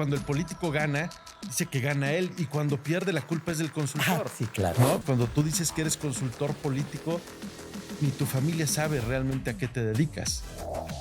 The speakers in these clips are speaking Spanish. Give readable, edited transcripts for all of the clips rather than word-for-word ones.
cuando el político gana, dice que gana él, y cuando pierde la culpa es del consultor. Sí, claro. ¿No? Cuando tú dices que eres consultor político, ni tu familia sabe realmente a qué te dedicas.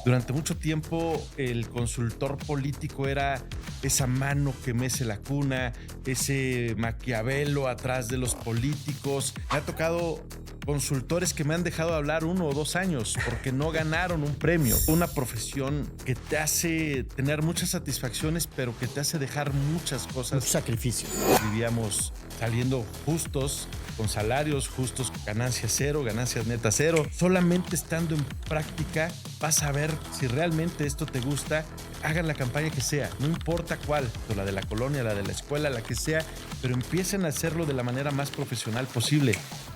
Durante mucho tiempo el consultor político era esa mano que mece la cuna, ese Maquiavelo atrás de los políticos. Me ha tocado consultores que me han dejado hablar 1 o 2 años porque no ganaron un premio. Una profesión que te hace tener muchas satisfacciones, pero que te hace dejar muchas cosas. Mucho sacrificio. Vivíamos saliendo justos, con salarios justos, ganancias cero, ganancias netas cero. Solamente estando en práctica vas a ver si realmente esto te gusta. Hagan la campaña que sea, no importa cuál, la de la colonia, la de la escuela, la que sea, pero empiecen a hacerlo de la manera más profesional posible.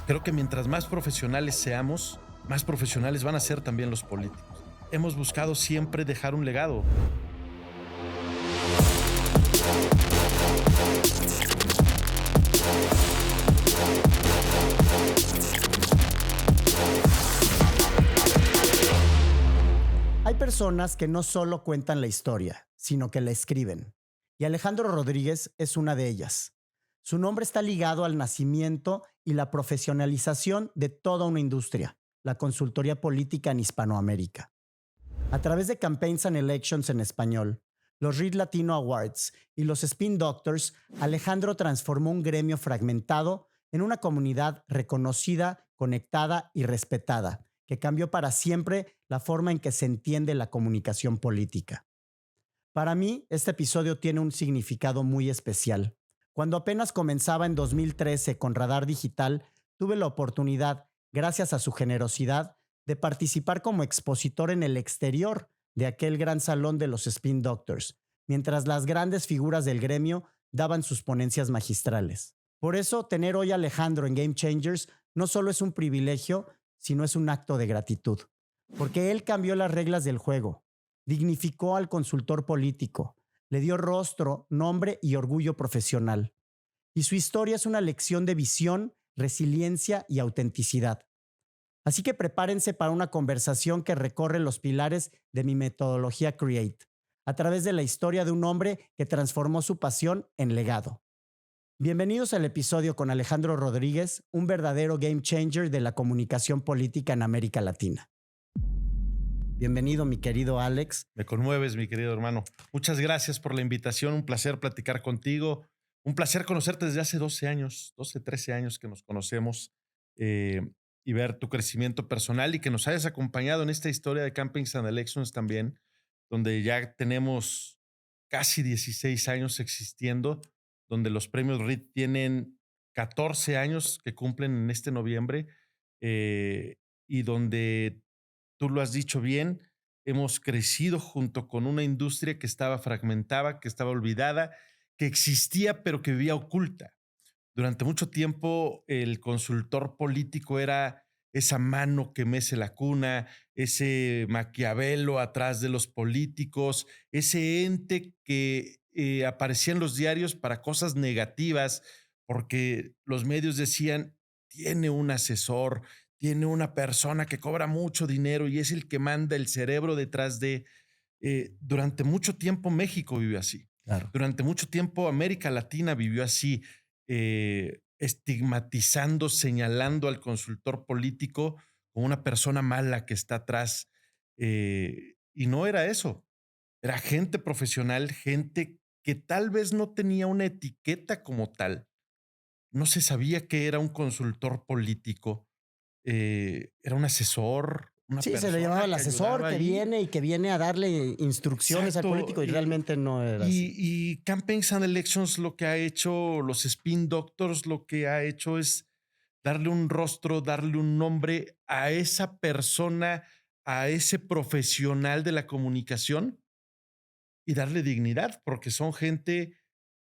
Creo que mientras más profesionales seamos, más profesionales van a ser también los políticos. Hemos buscado siempre dejar un legado. Hay personas que no solo cuentan la historia, sino que la escriben. Y Alejandro Rodríguez es una de ellas. Su nombre está ligado al nacimiento y la profesionalización de toda una industria, la consultoría política en Hispanoamérica. A través de Campaigns and Elections en español, los Reed Latino Awards y los Spin Doctors, Alejandro transformó un gremio fragmentado en una comunidad reconocida, conectada y respetada, que cambió para siempre la forma en que se entiende la comunicación política. Para mí, este episodio tiene un significado muy especial. Cuando apenas comenzaba en 2013 con Radar Digital, tuve la oportunidad, gracias a su generosidad, de participar como expositor en el exterior de aquel gran salón de los Spin Doctors, mientras las grandes figuras del gremio daban sus ponencias magistrales. Por eso, tener hoy a Alejandro en Game Changers no solo es un privilegio, sino es un acto de gratitud. Porque él cambió las reglas del juego, dignificó al consultor político, le dio rostro, nombre y orgullo profesional. Y su historia es una lección de visión, resiliencia y autenticidad. Así que prepárense para una conversación que recorre los pilares de mi metodología Create, a través de la historia de un hombre que transformó su pasión en legado. Bienvenidos al episodio con Alejandro Rodríguez, un verdadero game changer de la comunicación política en América Latina. Bienvenido, mi querido Alex. Me conmueves, mi querido hermano. Muchas gracias por la invitación. Un placer platicar contigo. Un placer conocerte desde hace 12 años, 12, 13 años que nos conocemos y ver tu crecimiento personal y que nos hayas acompañado en esta historia de Campaigns and Elections también, donde ya tenemos casi 16 años existiendo, donde los premios Reed tienen 14 años que cumplen en este noviembre y donde tú lo has dicho bien, hemos crecido junto con una industria que estaba fragmentada, que estaba olvidada, que existía pero que vivía oculta. Durante mucho tiempo el consultor político era esa mano que mece la cuna, ese Maquiavelo atrás de los políticos, ese ente que aparecía en los diarios para cosas negativas, porque los medios decían, tiene un asesor, tiene una persona que cobra mucho dinero y es el que manda el cerebro detrás de... durante mucho tiempo México vivió así. Claro. Durante mucho tiempo América Latina vivió así, estigmatizando, señalando al consultor político como una persona mala que está atrás. Y no era eso. Era gente profesional, gente que tal vez no tenía una etiqueta como tal. No se sabía que era un consultor político. Era un asesor, una Sí, se persona le llamaba el que asesor ayudaba que ahí. viene y que viene a darle instrucciones al Exacto, político y realmente no era así. y Campaigns and Elections lo que ha hecho, los Spin Doctors lo que ha hecho es darle un rostro, darle un nombre a esa persona, a ese profesional de la comunicación y darle dignidad, porque son gente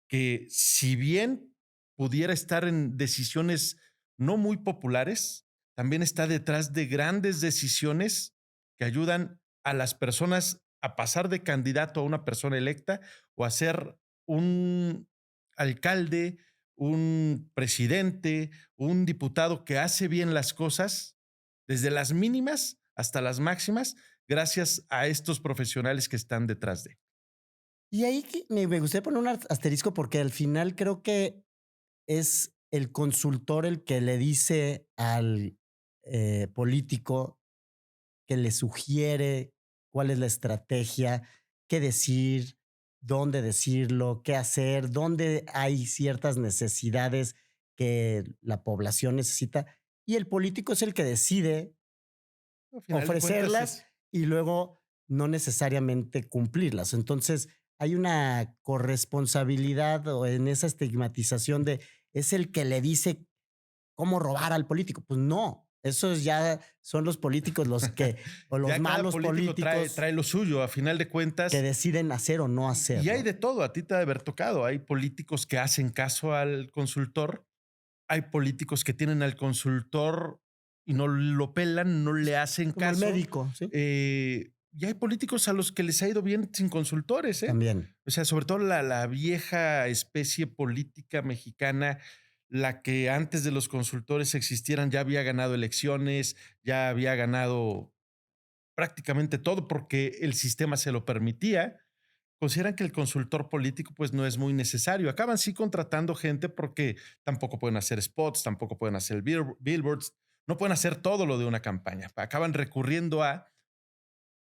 que si bien pudiera estar en decisiones no muy populares, también está detrás de grandes decisiones que ayudan a las personas a pasar de candidato a una persona electa o a ser un alcalde, un presidente, un diputado que hace bien las cosas desde las mínimas hasta las máximas, gracias a estos profesionales que están detrás de. Y ahí me gustaría poner un asterisco porque al final creo que es el consultor el que le dice al político, que le sugiere cuál es la estrategia, qué decir, dónde decirlo, qué hacer, dónde hay ciertas necesidades que la población necesita. Y el político es el que decide Al final de cuentas ofrecerlas es y luego no necesariamente cumplirlas. Entonces, hay una corresponsabilidad o en esa estigmatización de es el que le dice cómo robar al político. Pues no, esos ya son los políticos los que, o los ya cada malos político políticos trae lo suyo. A final de que cuentas, deciden hacer o no hacer, y hay ¿no? de todo. A ti te ha de haber tocado. Hay políticos que hacen caso al consultor. Hay políticos que tienen al consultor y no lo pelan, no le hacen Como el caso. médico, ¿sí? Y hay políticos a los que les ha ido bien sin consultores, ¿eh? También. O sea, sobre todo la vieja especie política mexicana, la que antes de los consultores existieran ya había ganado elecciones, ya había ganado prácticamente todo porque el sistema se lo permitía. Consideran que el consultor político pues no es muy necesario. Acaban sí contratando gente porque tampoco pueden hacer spots, tampoco pueden hacer billboards, no pueden hacer todo lo de una campaña. Acaban recurriendo a,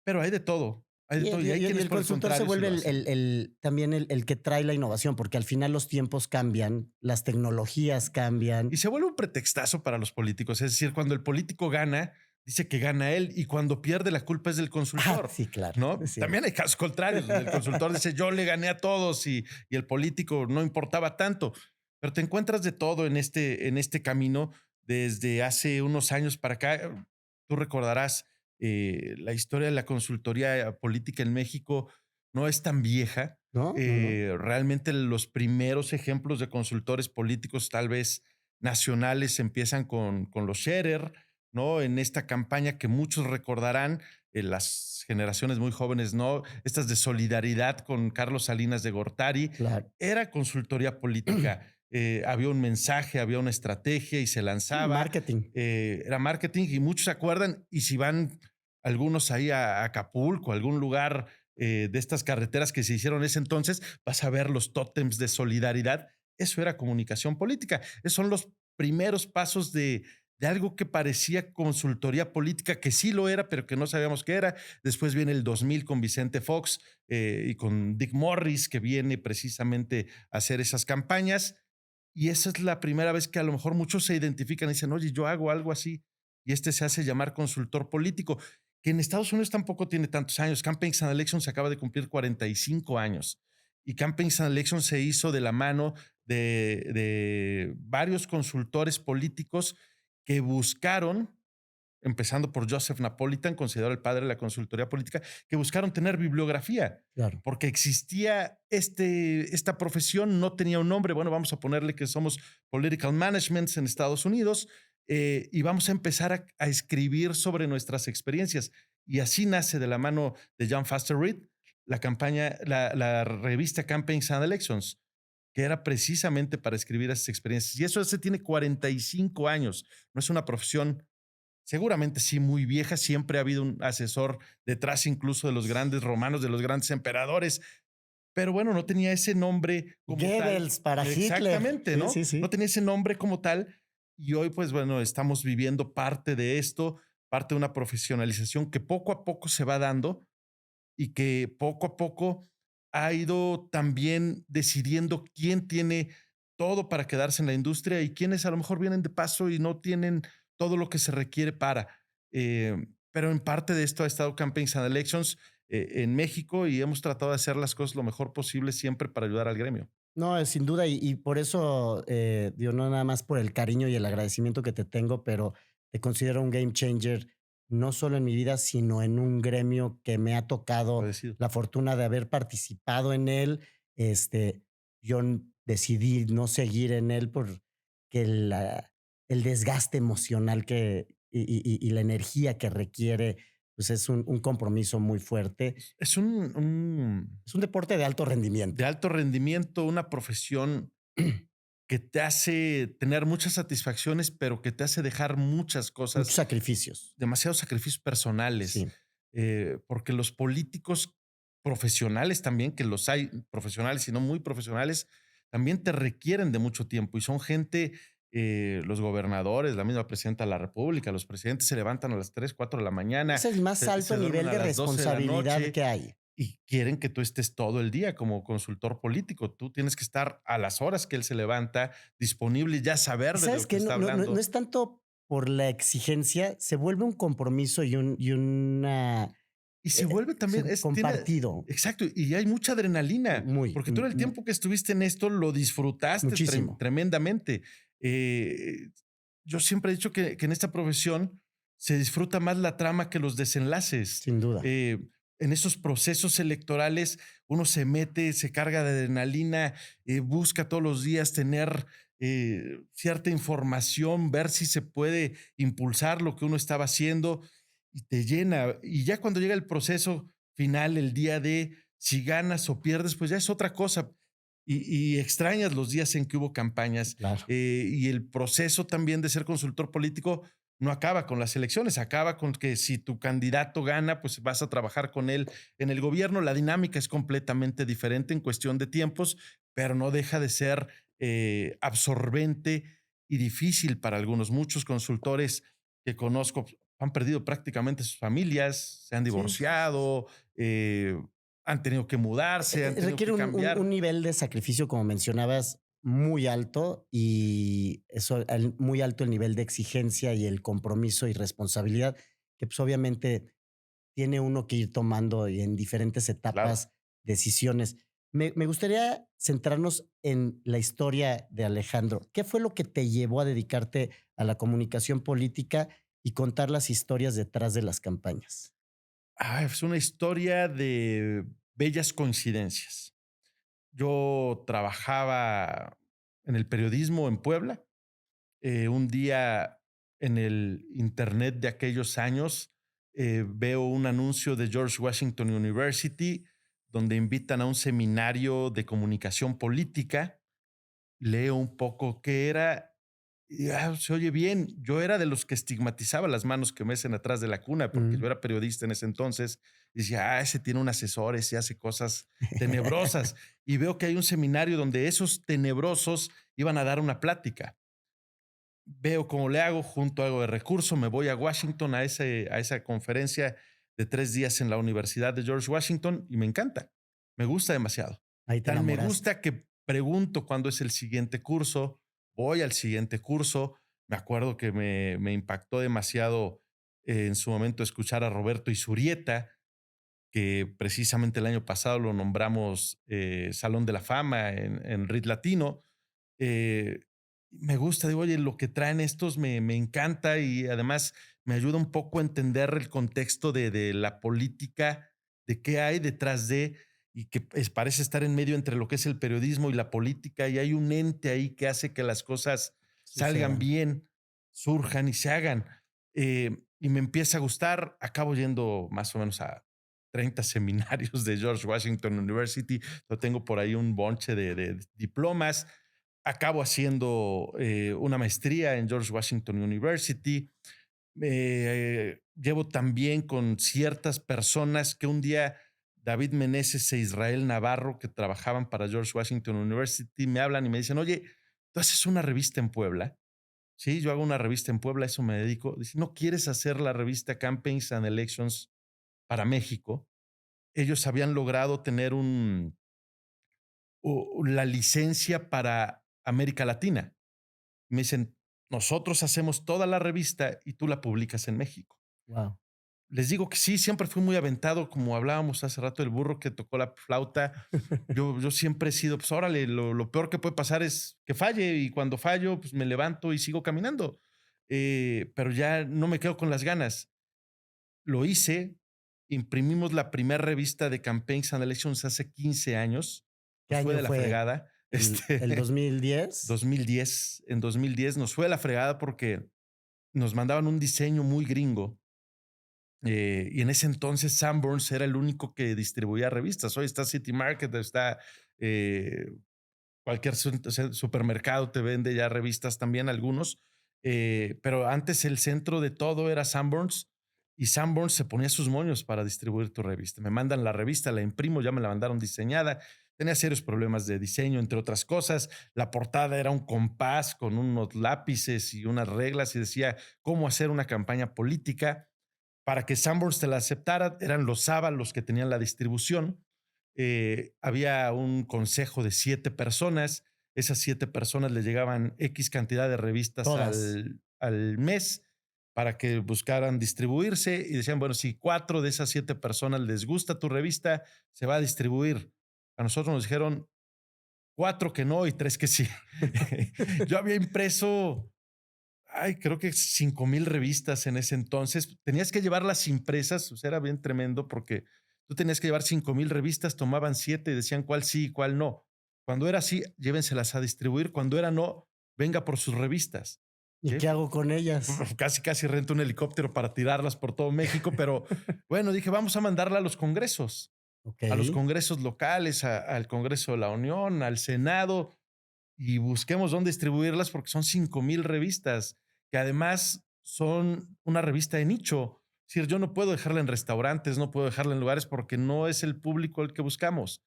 pero hay de Y todo. el, Y hay y quienes el por el consultor se contrario sí vuelve lo hacen. también el que trae la innovación, porque al final los tiempos cambian, las tecnologías cambian. Y se vuelve un pretextazo para los políticos. Es decir, cuando el político gana, dice que gana él y cuando pierde la culpa es del Ah, consultor. sí, claro. ¿No? Sí. También hay casos contrarios donde el consultor dice yo le gané a todos y el político no importaba tanto. Pero te encuentras de todo en este camino desde hace unos años para acá. Tú recordarás la historia de la consultoría política en México no es tan vieja. No, no, no. Realmente los primeros ejemplos de consultores políticos tal vez nacionales empiezan con los Scherer, ¿no? En esta campaña que muchos recordarán, las generaciones muy jóvenes, ¿no? Estas de solidaridad con Carlos Salinas de Gortari. Claro. Era consultoría política. Había un mensaje, había una estrategia y se Sí, lanzaba. marketing. Era marketing y muchos se acuerdan. Y si van algunos ahí a Acapulco, a algún lugar de estas carreteras que se hicieron en ese entonces, vas a ver los tótems de solidaridad. Eso era comunicación política. Esos son los primeros pasos de algo que parecía consultoría política, que sí lo era, pero que no sabíamos qué era. Después viene el 2000 con Vicente Fox y con Dick Morris, que viene precisamente a hacer esas campañas. Y esa es la primera vez que a lo mejor muchos se identifican y dicen, oye, yo hago algo así. Y este se hace llamar consultor político, que en Estados Unidos tampoco tiene tantos años. Campaigns and Elections acaba de cumplir 45 años. Y Campaigns and Elections se hizo de la mano de varios consultores políticos que buscaron, empezando por Joseph Napolitan, considerado el padre de la consultoría política, que buscaron tener bibliografía, Claro. porque existía esta profesión, no tenía un nombre. Bueno, vamos a ponerle que somos political managements en Estados Unidos y vamos a empezar a escribir sobre nuestras experiencias. Y así nace de la mano de John Foster Reed la campaña, la revista Campaigns and Elections, que era precisamente para escribir esas experiencias. Y eso se tiene 45 años. No es una profesión seguramente sí muy vieja, siempre ha habido un asesor detrás incluso de los grandes romanos, de los grandes emperadores, pero bueno, no tenía ese nombre como tal. Goebbels para Hitler. Exactamente, Sí, ¿no? sí, No sí. tenía ese nombre como tal y hoy pues bueno, estamos viviendo parte de esto, parte de una profesionalización que poco a poco se va dando y que poco a poco ha ido también decidiendo quién tiene todo para quedarse en la industria y quiénes a lo mejor vienen de paso y no tienen todo lo que se requiere para. Eh, pero en parte de esto ha estado Campaigns and Elections en México y hemos tratado de hacer las cosas lo mejor posible siempre para ayudar al gremio. No, sin duda, y por eso, digo, no nada más por el cariño y el agradecimiento que te tengo, pero te considero un game changer, no solo en mi vida, sino en un gremio que me ha tocado Agradecido. la fortuna de haber participado en él. Decidí no seguir en él porque el desgaste emocional y la energía que requiere, pues es un compromiso muy fuerte. Es un Es un deporte de alto de rendimiento. alto rendimiento, una profesión que te hace tener muchas satisfacciones, pero que te hace dejar muchas Muchos cosas, sacrificios. demasiados sacrificios personales, Sí. porque los políticos profesionales también, que los hay profesionales y no muy profesionales, también te requieren de mucho tiempo y son gente, los gobernadores, la misma presidenta de la República, los presidentes se levantan a las 3 4 de la mañana, Es el más se alto duermen nivel a de las 12 de la responsabilidad noche que hay. y quieren que tú estés todo el día como consultor político. Tú tienes que estar a las horas que él se levanta, disponible y ya ¿Y saber de sabes lo que qué? está No hablando. es tanto por la exigencia, se vuelve un compromiso y una, Y se vuelve también, tiene, compartido, exacto, y hay mucha adrenalina, muy, porque todo el tiempo que estuviste en esto lo disfrutaste muchísimo, tremendamente. Eh, yo siempre he dicho que en esta profesión se disfruta más la trama que los desenlaces. sin duda. En esos procesos electorales uno se mete, se carga de adrenalina, busca todos los días tener cierta información, ver si se puede impulsar lo que uno estaba haciendo y te llena. Y ya cuando llega el proceso final, el día de si ganas o pierdes, pues ya es otra cosa. Y extrañas los días en que hubo campañas. Claro. Y el proceso también de ser consultor político no acaba con las elecciones, acaba con que si tu candidato gana, pues vas a trabajar con él en el gobierno. La dinámica es completamente diferente en cuestión de tiempos, pero no deja de ser absorbente y difícil para algunos. Muchos consultores que conozco han perdido prácticamente sus familias, se han Sí, sí, sí, sí. divorciado, han tenido que mudarse, han tenido Requiere que un cambiar. nivel de sacrificio, como mencionabas, muy alto y eso, muy alto el nivel de exigencia y el compromiso y responsabilidad que pues obviamente tiene uno que ir tomando y en diferentes Claro. etapas decisiones. Me gustaría centrarnos en la historia de Alejandro. ¿Qué fue lo que te llevó a dedicarte a la comunicación política y contar las historias detrás de las campañas? Es una historia de bellas coincidencias. Yo trabajaba en el periodismo en Puebla. Un día en el internet de aquellos años veo un anuncio de George Washington University donde invitan a un seminario de comunicación política. Leo un poco qué era y se oye bien. Yo era de los que estigmatizaba las manos que mecen atrás de la cuna, porque yo Mm. era periodista en ese entonces. Y decía, ese tiene un asesor, ese hace cosas tenebrosas. Y veo que hay un seminario donde esos tenebrosos iban a dar una plática. Veo cómo le hago, junto algo de recurso, me voy a Washington a esa conferencia de 3 días en la Universidad de George Washington y me encanta, me gusta demasiado. Ahí te Tan me enamoraste. gusta que pregunto cuándo es el siguiente curso, voy al siguiente curso. Me acuerdo que me impactó demasiado en su momento escuchar a Roberto Isurieta, que precisamente el año pasado lo nombramos Salón de la Fama en RIT Latino. eh, Me gusta, digo, oye, lo que traen estos me encanta y además me ayuda un poco a entender el contexto de la política, de qué hay detrás de, y que parece estar en medio entre lo que es el periodismo y la política, y hay un ente ahí que hace que las cosas salgan Sucedan. bien, surjan y se hagan. Y me empieza a gustar, acabo yendo más o menos a 30 seminarios de George Washington University, lo tengo por ahí un bonche de diplomas. Acabo haciendo una maestría en George Washington University. Llevo también con ciertas personas que un día David Meneses e Israel Navarro, que trabajaban para George Washington University, me hablan y me dicen, oye, tú haces una revista en Puebla. Sí, yo hago una revista en Puebla, a eso me dedico. Dice, ¿no quieres hacer la revista Campaigns and Elections para México? Ellos habían logrado tener la licencia para América Latina. Me dicen, nosotros hacemos toda la revista y tú la publicas en México. Wow. Les digo que sí, siempre fui muy aventado, como hablábamos hace rato del burro que tocó la flauta. Yo siempre he sido, pues órale, lo peor que puede pasar es que falle y cuando fallo, pues me levanto y sigo caminando. Pero ya no me quedo con las ganas. Lo hice, imprimimos la primera revista de Campaigns and Elections hace 15 años, ¿Qué nos fue año de la fue? fregada. El 2010. 2010, en 2010 nos fue de la fregada porque nos mandaban un diseño muy gringo. Y en ese entonces Sanborns era el único que distribuía revistas. Hoy está City Market, está eh, cualquier supermercado te vende ya revistas también, algunos. Pero antes el centro de todo era Sanborns y Sanborns se ponía sus moños para distribuir tu revista. Me mandan la revista, la imprimo, ya me la mandaron diseñada. Tenía serios problemas de diseño, entre otras cosas. La portada era un compás con unos lápices y unas reglas y decía cómo hacer una campaña política. Para que Sanborns te la aceptara, eran los Sábal los que tenían la distribución. Había un consejo de 7 personas. Esas 7 personas le llegaban X cantidad de revistas Todas. al mes para que buscaran distribuirse y decían, bueno, si 4 de esas 7 personas les gusta tu revista, se va a distribuir. A nosotros nos dijeron 4 que no y 3 que sí. Yo había impreso, ay, creo que 5,000 revistas en ese entonces. Tenías que llevarlas impresas, o sea, era bien tremendo porque tú tenías que llevar 5,000 revistas, tomaban 7 y decían cuál sí y cuál no. Cuando era sí, llévenselas a distribuir. Cuando era no, venga por sus revistas. ¿Y ¿Sí? qué hago con ellas? Casi, casi rento un helicóptero para tirarlas por todo México, pero bueno, dije, vamos a mandarla Ok. a los congresos locales, al Congreso de la Unión, al Senado, y busquemos dónde distribuirlas porque son 5,000 revistas, que además son una revista de nicho. Es decir, yo no puedo dejarla en restaurantes, no puedo dejarla en lugares porque no es el público el que buscamos.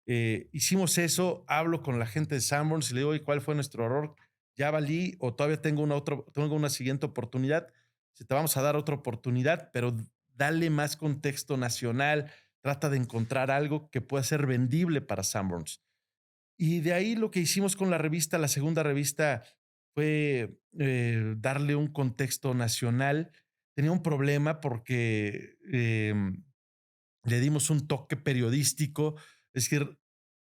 Hicimos eso, hablo con la gente de Sanborns y le digo, ¿y cuál fue nuestro error? ¿Ya valí o todavía tengo una siguiente oportunidad? Si te vamos a dar otra oportunidad, pero dale más contexto nacional, trata de encontrar algo que pueda ser vendible para Sanborns. Y de ahí lo que hicimos con la revista, la segunda revista, fue darle un contexto nacional. Tenía un problema porque le dimos un toque periodístico, es decir,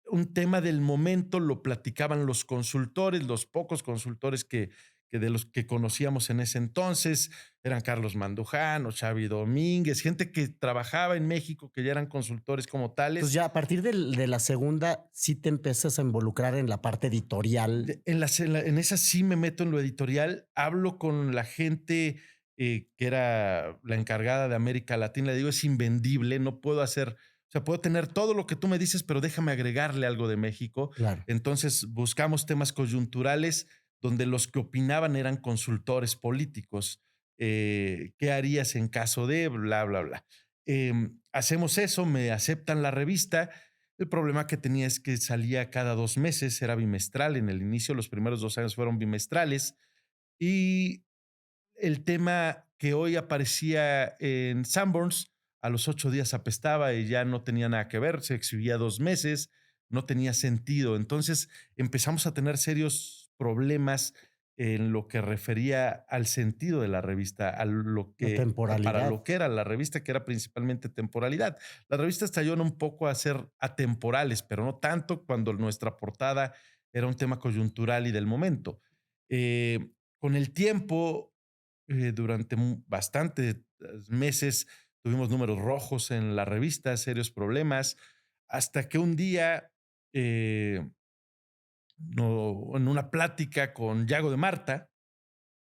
un tema del momento lo platicaban los consultores, los pocos consultores que de los que conocíamos en ese entonces, eran Carlos Mandujano, Xavi Domínguez, gente que trabajaba en México, que ya eran consultores como Entonces tales. ya a partir de la segunda, sí te empiezas a involucrar en la parte editorial. En esa sí me meto en lo editorial, hablo con la gente que era la encargada de América Latina, le digo, es invendible, no puedo hacer, o sea, puedo tener todo lo que tú me dices, pero déjame agregarle algo de México. Claro. Entonces buscamos temas coyunturales donde los que opinaban eran consultores políticos. ¿Qué harías en caso de bla, bla, bla? Hacemos eso, me aceptan la revista. El problema que tenía es que salía cada 2 meses, era bimestral. En el inicio, los primeros 2 años fueron bimestrales. Y el tema que hoy aparecía en Sanborns, a los 8 días apestaba y ya no tenía nada que ver. Se exhibía 2 meses, no tenía sentido. Entonces empezamos a tener serios problemas en lo que refería al sentido de la revista, La para temporalidad. lo que era la revista, que era principalmente temporalidad. Las revistas estallaron un poco a ser atemporales, pero no tanto cuando nuestra portada era un tema coyuntural y del momento. Con el tiempo, durante bastantes meses tuvimos números rojos en la revista, serios problemas, hasta que un día, en una plática con Yago de Marta,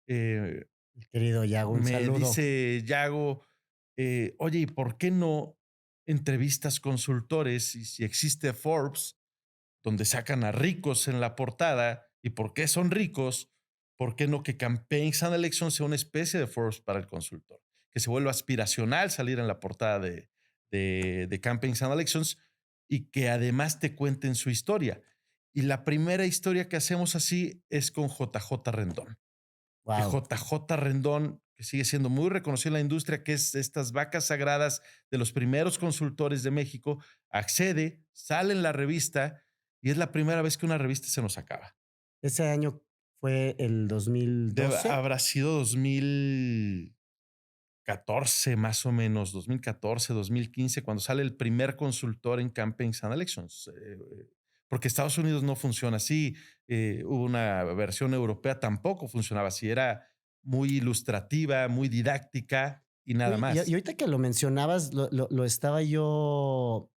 eh, El querido Yago, un me saludo. dice Yago, oye, ¿y por qué no entrevistas consultores? Y si existe Forbes, donde sacan a ricos en la portada, ¿y por qué son ricos? ¿Por qué no que Campaigns and Elections sea una especie de Forbes para el consultor? Que se vuelva aspiracional salir en la portada de Campaigns and Elections y que además te cuenten su historia. Y la primera historia que hacemos así es con JJ Rendón. Que Wow. JJ Rendón, que sigue siendo muy reconocido en la industria, que es estas vacas sagradas de los primeros consultores de México, accede, sale en la revista y es la primera vez que una revista se nos acaba. Ese año fue el 2012. Habrá sido 2014, más o menos, 2014, 2015, cuando sale el primer consultor en Campaigns and Elections. Porque Estados Unidos no funciona así. Hubo una versión europea, tampoco funcionaba así. Era muy ilustrativa, muy didáctica y nada Oye, y más. ahorita que lo mencionabas, lo estaba yo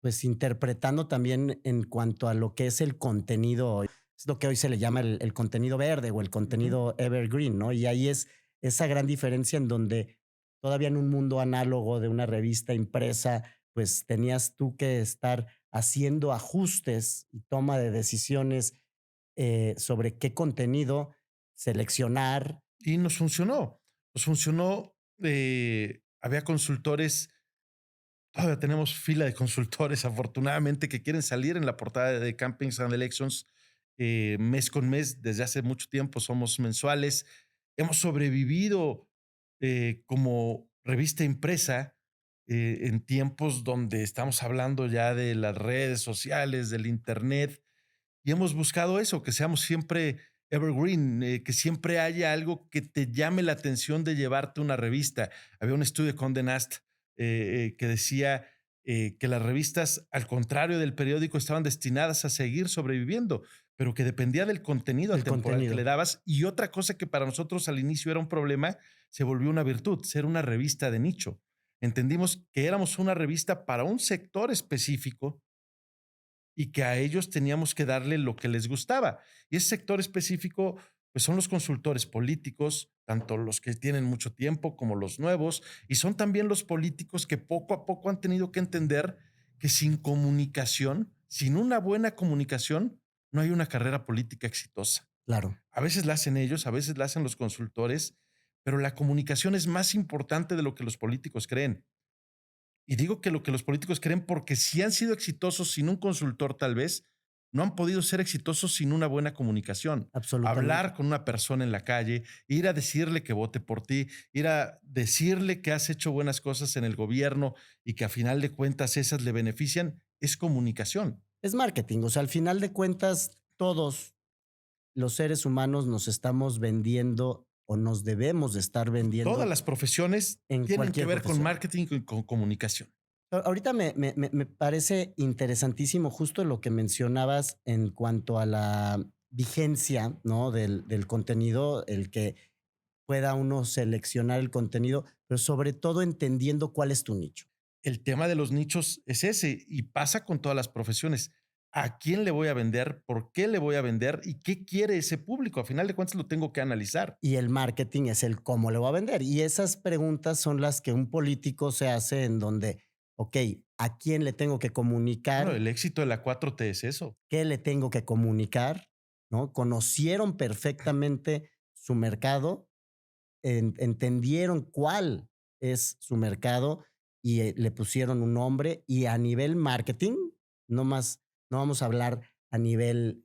pues interpretando también en cuanto a lo que es el contenido, es lo que hoy se le llama el contenido verde o el Ujú. contenido evergreen, ¿no? Y ahí es esa gran diferencia en donde todavía en un mundo análogo de una revista impresa, pues tenías tú que estar haciendo ajustes y toma de decisiones sobre qué contenido seleccionar. Y nos funcionó. Nos funcionó había consultores, todavía tenemos fila de consultores, afortunadamente, que quieren salir en la portada de Campaigns and Elections mes con mes. Desde hace mucho tiempo somos mensuales. Hemos sobrevivido como revista impresa en tiempos donde estamos hablando ya de las redes sociales, del internet, y hemos buscado eso, que seamos siempre evergreen, que siempre haya algo que te llame la atención de llevarte una revista. Había un estudio de Condé Nast que decía que las revistas, al contrario del periódico, estaban destinadas a seguir sobreviviendo, pero que dependía del contenido El atemporal que le contenido. dabas. Y otra cosa que para nosotros al inicio era un problema, se volvió una virtud, ser una revista de nicho. Entendimos que éramos una revista para un sector específico y que a ellos teníamos que darle lo que les gustaba. Y ese sector específico, pues son los consultores políticos, tanto los que tienen mucho tiempo como los nuevos, y son también los políticos que poco a poco han tenido que entender que sin comunicación, sin una buena comunicación, no hay una carrera política exitosa. Claro, A veces la hacen ellos, a veces la hacen los consultores, pero la comunicación es más importante de lo que los políticos creen. Y digo que lo que los políticos creen porque si han sido exitosos sin un consultor tal vez, no han podido ser exitosos sin una buena comunicación. absolutamente. Hablar con una persona en la calle, ir a decirle que vote por ti, ir a decirle que has hecho buenas cosas en el gobierno y que a final de cuentas esas le benefician, es comunicación. Es marketing, o sea, al final de cuentas, todos los seres humanos nos estamos vendiendo o nos debemos de estar Todas vendiendo las profesiones en tienen que cualquier ver con profesión. marketing y con comunicación. Ahorita me parece interesantísimo justo lo que mencionabas en cuanto a la vigencia, ¿no? Del contenido, el que pueda uno seleccionar el contenido, pero sobre todo entendiendo cuál es tu nicho. El tema de los nichos es ese y pasa con todas las profesiones. ¿A quién le voy a vender? ¿Por qué le voy a vender? ¿Y qué quiere ese público? A final de cuentas lo tengo que analizar. Y el marketing es el cómo le voy a vender. Y esas preguntas son las que un político se hace en donde, ok, ¿a quién le tengo que Bueno, comunicar? el éxito de la 4T es eso. ¿Qué le tengo que comunicar? ¿No? Conocieron perfectamente su mercado, entendieron cuál es su mercado y le pusieron un nombre. Y a nivel marketing, no más, no vamos a hablar a nivel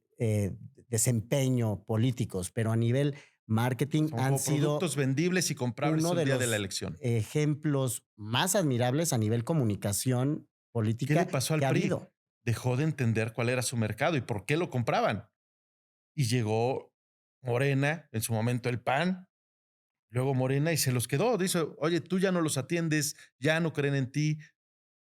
desempeño políticos, pero a nivel marketing Son han como sido productos vendibles y comprables uno el de día de la los elección. ejemplos más admirables a nivel comunicación ¿Qué le política pasó que al ha PRI? habido. Dejó de entender cuál era su mercado y por qué lo compraban. Y llegó Morena, en su momento el PAN, luego Morena y se los quedó. Dice, oye, tú ya no los atiendes, ya no creen en ti.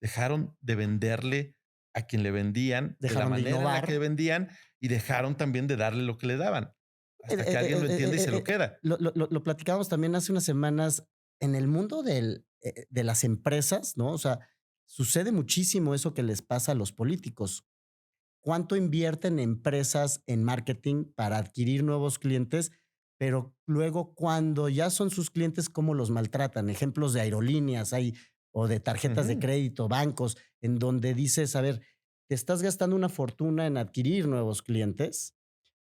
Dejaron de venderle a quien le vendían, de la Dejaron de manera en la que innovar. vendían y dejaron también de darle lo que le daban, Eh, hasta que eh, alguien lo eh, entiende y eh, se eh, lo eh, queda. lo platicábamos también hace unas semanas en el mundo de las empresas, ¿no? O sea, sucede muchísimo eso que les pasa a los políticos. ¿Cuánto invierten empresas en marketing para adquirir nuevos clientes? Pero luego, cuando ya son sus clientes, ¿cómo los maltratan? Ejemplos de aerolíneas hay o de tarjetas de Ujú. crédito, bancos, en donde dices, a ver, te estás gastando una fortuna en adquirir nuevos clientes,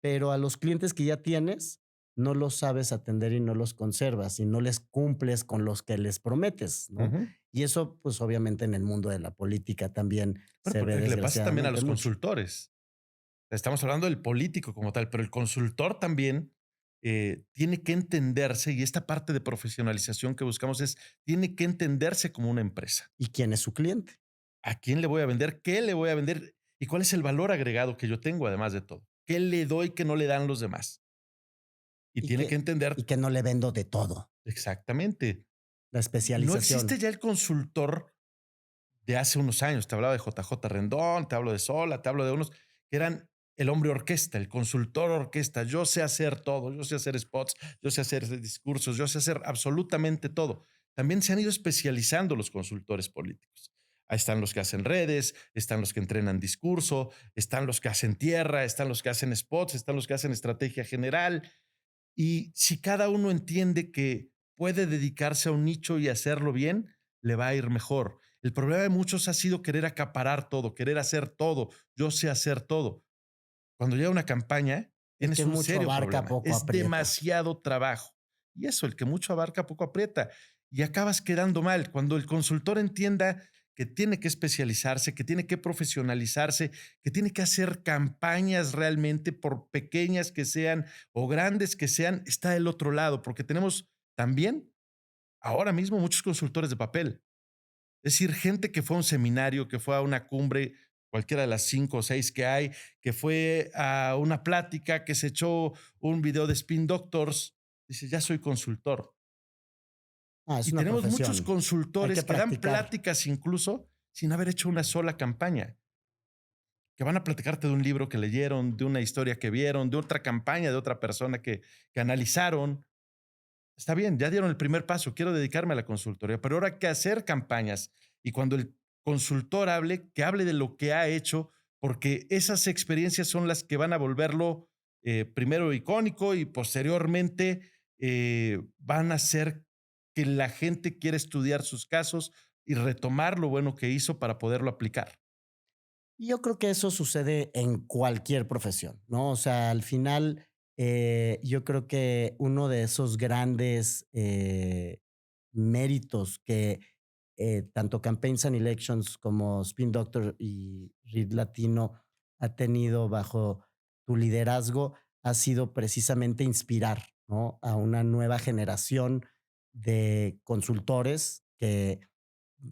pero a los clientes que ya tienes no los sabes atender y no los conservas y no les cumples con los que les prometes, ¿no? Ujú. Y eso, pues obviamente en el mundo de la política también Bueno, se ve porque le pasa también a desgraciadamente los mucho. consultores. Estamos hablando del político como tal, pero el consultor también tiene que entenderse y esta parte de profesionalización que buscamos es, tiene que entenderse como una empresa. ¿Y quién es su cliente? ¿A quién le voy a vender? ¿Qué le voy a vender? ¿Y cuál es el valor agregado que yo tengo además de todo? ¿Qué le doy que no le dan los demás? Y Y tiene que que, y entender que no le vendo de todo. exactamente. La No existe especialización. ya el consultor de hace unos años. Te hablaba de JJ Rendón, te hablo de Sola, te hablo de unos que eran el hombre orquesta, el consultor orquesta. Yo sé hacer todo, yo sé hacer spots, yo sé hacer discursos, yo sé hacer absolutamente todo. También se han ido especializando los consultores políticos. Ahí están los que hacen redes, están los que entrenan discurso, están los que hacen tierra, están los que hacen spots, están los que hacen estrategia general. Y si cada uno entiende que puede dedicarse a un nicho y hacerlo bien, le va a ir mejor. El problema de muchos ha sido querer acaparar todo, querer hacer todo. Yo sé hacer todo. Cuando llega una campaña, El que tienes un mucho serio abarca, problema. poco Es aprieta. demasiado trabajo. Y eso, el que mucho abarca, poco aprieta. y acabas quedando mal. Cuando el consultor entienda que tiene que especializarse, que tiene que profesionalizarse, que tiene que hacer campañas realmente, por pequeñas que sean o grandes que sean, está del otro lado, porque tenemos también ahora mismo muchos consultores de papel. Es decir, gente que fue a un seminario, que fue a una cumbre, cualquiera de las 5 o 6 que hay, que fue a una plática, que se echó un video de Spin Doctors, dice, ya soy consultor. Ah, es Y una tenemos muchos profesión. Hay que consultores que dan practicar. pláticas incluso sin haber hecho una sola campaña, que van a platicarte de un libro que leyeron, de una historia que vieron, de otra campaña de otra persona que analizaron. Está bien, ya dieron el primer paso, quiero dedicarme a la consultoría, pero ahora hay que hacer campañas. Y cuando el consultor hable, que hable de lo que ha hecho, porque esas experiencias son las que van a volverlo primero icónico y posteriormente van a hacer que la gente quiera estudiar sus casos y retomar lo bueno que hizo para poderlo aplicar. Y yo creo que eso sucede en cualquier profesión, ¿no? O sea, al final, yo creo que uno de esos grandes méritos que tanto Campaigns and Elections como Spin Doctor y Read Latino ha tenido bajo tu liderazgo ha sido precisamente inspirar, ¿no? A una nueva generación de consultores que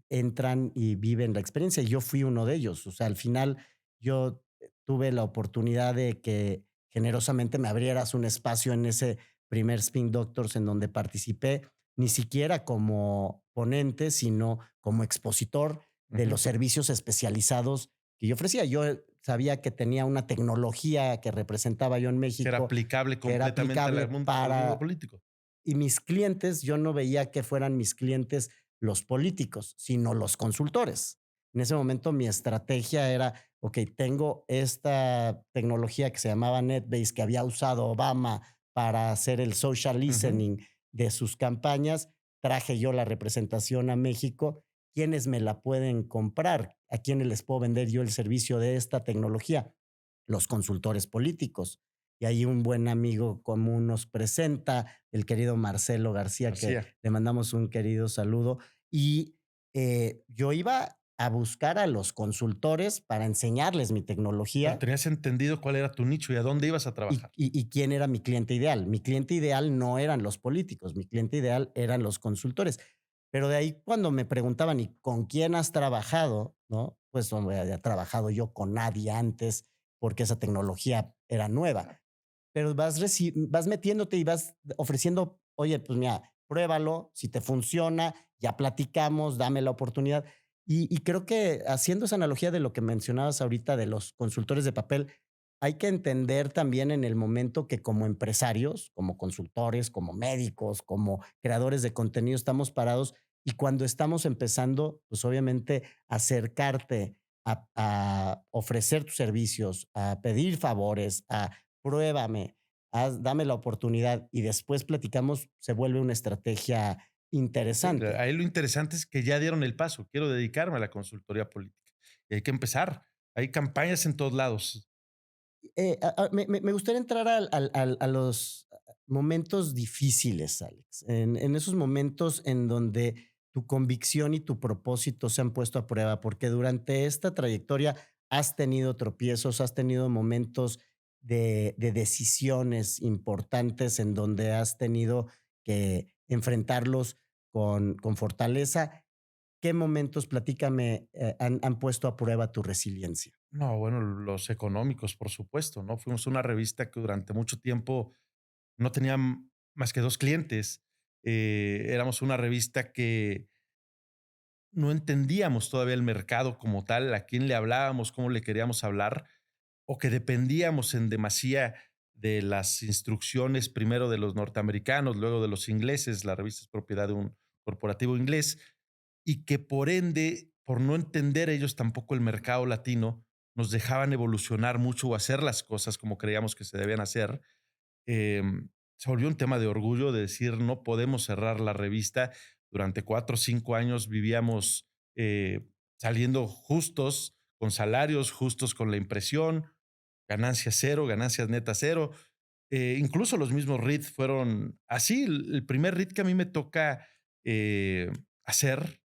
entran y viven la experiencia. Yo fui uno de ellos. O sea, al final yo tuve la oportunidad de que generosamente me abrieras un espacio en ese primer Spin Doctors en donde participé, ni siquiera como ponente, sino como expositor de Ujú. los servicios especializados que yo ofrecía. Yo sabía que tenía una tecnología que representaba yo en Que era México, aplicable que era completamente aplicable al mundo para político. y mis clientes, yo no veía que fueran mis clientes los políticos, sino los consultores. En ese momento mi estrategia era, ok, tengo esta tecnología que se llamaba NetBase, que había usado Obama para hacer el social Ujú. listening de sus campañas. Traje yo la representación a México. ¿Quiénes me la pueden comprar? ¿A quiénes les puedo vender yo el servicio de esta tecnología? Los consultores políticos. Y ahí un buen amigo común nos presenta, el querido Marcelo García, que García. le mandamos un querido saludo. Y yo iba a buscar a los consultores para enseñarles mi Pero tecnología tenías entendido cuál era tu nicho y a dónde ibas a y, trabajar. y quién era mi cliente ideal. Mi cliente ideal no eran los políticos, mi cliente ideal eran los consultores. Pero de ahí cuando me preguntaban, ¿y con quién has trabajado? ¿No? Pues hombre, había trabajado yo con nadie antes porque esa tecnología era nueva. Pero vas metiéndote y vas ofreciendo, oye, pues mira, pruébalo, si te funciona, ya platicamos, dame la oportunidad. Y creo que haciendo esa analogía de lo que mencionabas ahorita de los consultores de papel, hay que entender también en el momento que como empresarios, como consultores, como médicos, como creadores de contenido, estamos parados y cuando estamos empezando, pues obviamente acercarte a ofrecer tus servicios, a pedir favores, a pruébame, dame la oportunidad y después platicamos, se vuelve una estrategia Sí, interesante. ahí lo interesante es que ya dieron el paso. Quiero dedicarme a la consultoría política. Y hay que empezar. Hay campañas en todos lados. Me gustaría entrar a los momentos difíciles, Alex, en esos momentos en donde tu convicción y tu propósito se han puesto a prueba, porque durante esta trayectoria has tenido tropiezos, has tenido momentos de decisiones importantes en donde has tenido que enfrentarlos con fortaleza. ¿Qué momentos, platícame, han puesto a prueba tu resiliencia? No, bueno, los económicos, por supuesto, ¿no? Fuimos una revista que durante mucho tiempo no tenía más que 2 clientes. Éramos una revista que no entendíamos todavía el mercado como tal, a quién le hablábamos, cómo le queríamos hablar, o que dependíamos en demasía de las instrucciones primero de los norteamericanos, luego de los ingleses. La revista es propiedad de un corporativo inglés y que por ende, por no entender ellos tampoco el mercado latino, nos dejaban evolucionar mucho o hacer las cosas como creíamos que se debían hacer. Se volvió un tema de orgullo de decir, no podemos cerrar la revista. Durante 4 o 5 años vivíamos saliendo justos, con salarios justos con la impresión, ganancias cero, ganancias netas cero. Incluso los mismos REIT fueron así. El primer REIT que a mí me toca eh, hacer.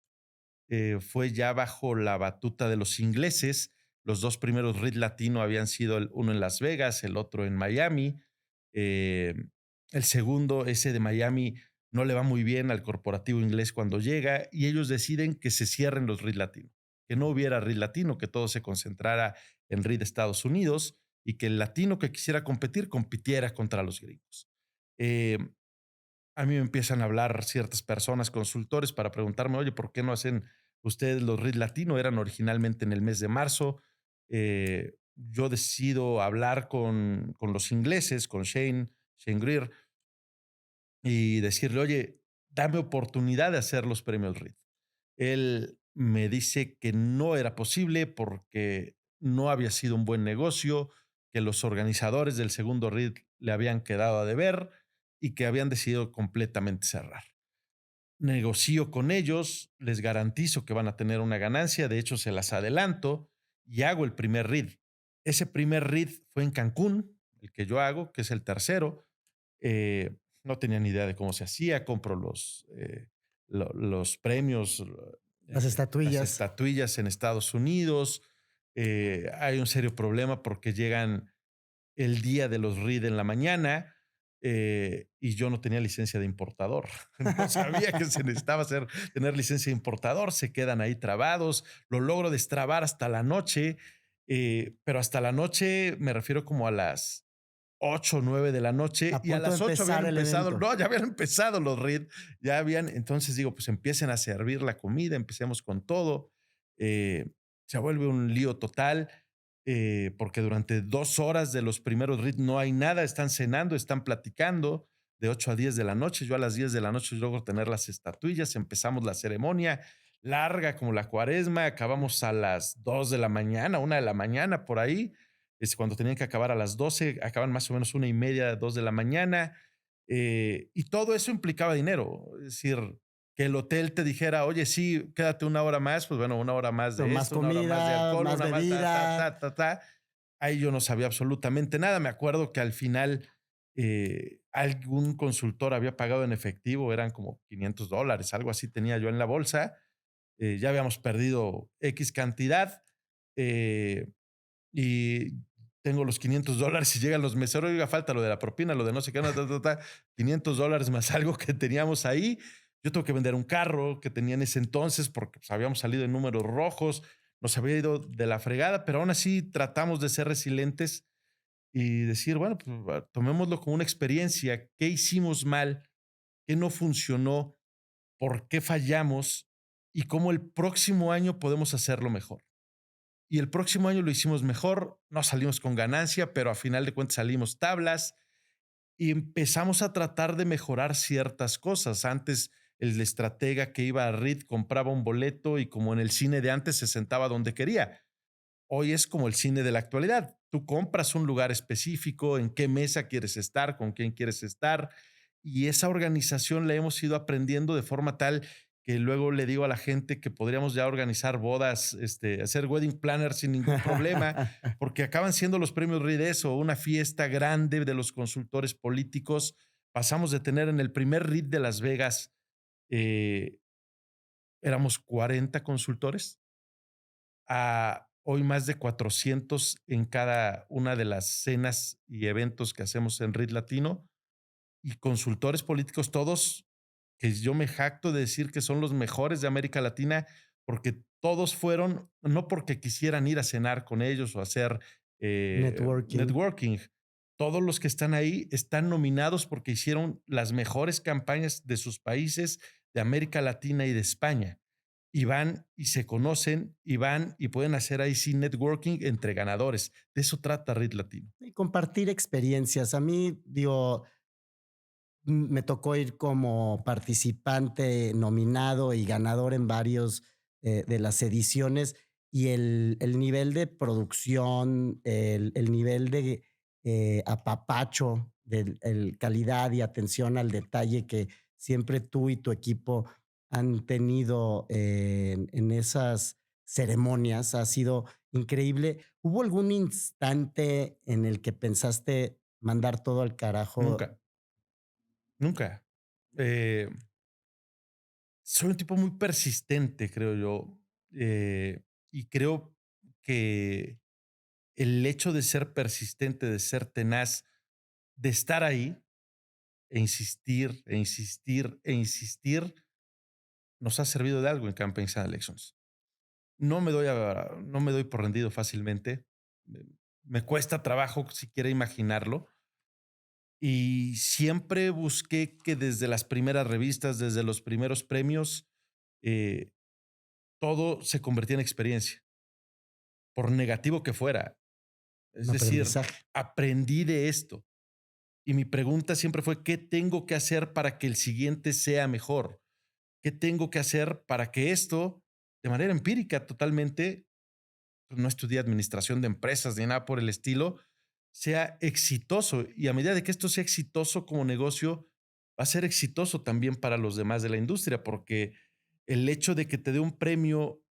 Fue ya bajo la batuta de los ingleses. Los dos primeros REIT latino habían sido uno en Las Vegas, el otro en Miami. Eh, el segundo, ese de Miami, no le va muy bien al corporativo inglés cuando llega y ellos deciden que se cierren los REIT latino, que no hubiera REIT latino, que todo se concentrara en REIT de Estados Unidos y que el latino que quisiera competir compitiera contra los gringos. Eh, a mí me empiezan a hablar ciertas personas, consultores, para preguntarme, oye, ¿por qué no hacen ustedes los REIT Latino? Eran originalmente en el mes de marzo. Yo decido hablar con los ingleses, con Shane Greer, y decirle, oye, dame oportunidad de hacer los premios REIT. Él me dice que no era posible porque no había sido un buen negocio, que los organizadores del segundo REIT le habían quedado a deber y que habían decidido completamente cerrar. Negocio con ellos, les garantizo que van a tener una ganancia, de hecho se las adelanto y hago el primer REIT. Ese primer REIT fue en Cancún, el que yo hago, que es el tercero. No tenía ni idea de cómo se hacía, compro los premios, Las las estatuillas. estatuillas en Estados Unidos. Hay un serio problema porque llegan el día de los REIT en la mañana, y yo no tenía licencia de importador. No sabía que se necesitaba tener licencia de importador, se quedan ahí trabados, lo logro destrabar hasta la noche, pero hasta la noche me refiero como a las 8 o 9 de la noche A y a punto de las 8 habían empezar el empezado, evento. no, ya habían empezado los REIT, ya habían, entonces digo, pues empiecen a servir la comida, empecemos con todo. eh, Se vuelve un lío total, porque durante 2 horas de los primeros REIT no hay nada, están cenando, están platicando de 8 a 10 de la noche. Yo a las 10 de la noche logro tener las estatuillas, empezamos la ceremonia larga como la cuaresma, acabamos a las 2 de la mañana, 1 de la mañana por ahí. Cuando tenían que acabar a las 12, acaban más o menos 1:30, 2 de la mañana. Y todo eso implicaba dinero. Es decir, que el hotel te dijera, oye, sí, quédate 1 hora más, pues bueno, 1 hora más Pero de más esto, 1 hora más de comida, alcohol, más una más, ta, ta, bebida. ta, ta, ta. Ahí yo no sabía absolutamente nada. Me acuerdo que al final algún consultor había pagado en efectivo, eran como $500, algo así tenía yo en la bolsa. Ya habíamos perdido X cantidad. eh, y tengo los $500 y llegan los meseros, oiga, falta lo de la propina, lo de no sé qué, no, ta, ta, ta, $500 más algo que teníamos ahí. Yo tengo que vender un carro que tenía en ese entonces porque pues, habíamos salido en números rojos, nos había ido de la fregada, pero aún así tratamos de ser resilientes y decir, bueno, pues tomémoslo como una experiencia. ¿Qué hicimos mal? ¿Qué no funcionó? ¿Por qué fallamos? Y cómo el próximo año podemos hacerlo mejor. Y el próximo año lo hicimos mejor, no salimos con ganancia, pero a final de cuentas salimos tablas y empezamos a tratar de mejorar ciertas cosas. Antes el estratega que iba a REIT compraba un boleto y como en el cine de antes se sentaba donde quería. Hoy es como el cine de la actualidad. Tú compras un lugar específico, en qué mesa quieres estar, con quién quieres estar, y esa organización la hemos ido aprendiendo de forma tal que luego le digo a la gente que podríamos ya organizar bodas, hacer wedding planner sin ningún problema, porque acaban siendo los premios RIDES o una fiesta grande de los consultores políticos. Pasamos de tener en el primer RID de Las Vegas, eh, éramos 40 consultores, a hoy más de 400 en cada una de las cenas y eventos que hacemos en RIT Latino y consultores políticos todos, que yo me jacto de decir que son los mejores de América Latina, porque todos fueron, no porque quisieran ir a cenar con ellos o hacer Networking. networking. Todos los que están ahí están nominados porque hicieron las mejores campañas de sus países, de América Latina y de España, y van y se conocen y van y pueden hacer ahí sí networking entre ganadores. De eso trata RIT Latino. Y compartir experiencias. A mí, digo, me tocó ir como participante nominado y ganador en varios de las ediciones y el nivel de producción, el nivel de apapacho, de calidad y atención al detalle que siempre tú y tu equipo han tenido en esas ceremonias ha sido increíble. ¿Hubo algún instante en el que pensaste mandar todo al carajo? Nunca, nunca. Eh, Soy un tipo muy persistente, creo yo, y creo que el hecho de ser persistente, de ser tenaz, de estar ahí e insistir, e insistir, e insistir, nos ha servido de algo en Campaigns and Elections. No me doy por rendido fácilmente. Me me cuesta trabajo siquiera imaginarlo. Y siempre busqué que desde las primeras revistas, desde los primeros premios, eh, todo se convertía en experiencia, por negativo que fuera. Es Un decir, aprendizaje. aprendí de esto. Y mi pregunta siempre fue, ¿qué tengo que hacer para que el siguiente sea mejor? ¿Qué tengo que hacer para que esto, de manera empírica totalmente, pues, no estudié administración de empresas ni nada por el estilo, sea exitoso? Y a medida de que esto sea exitoso como negocio, va a ser exitoso también para los demás de la industria, porque el hecho de que te dé un premio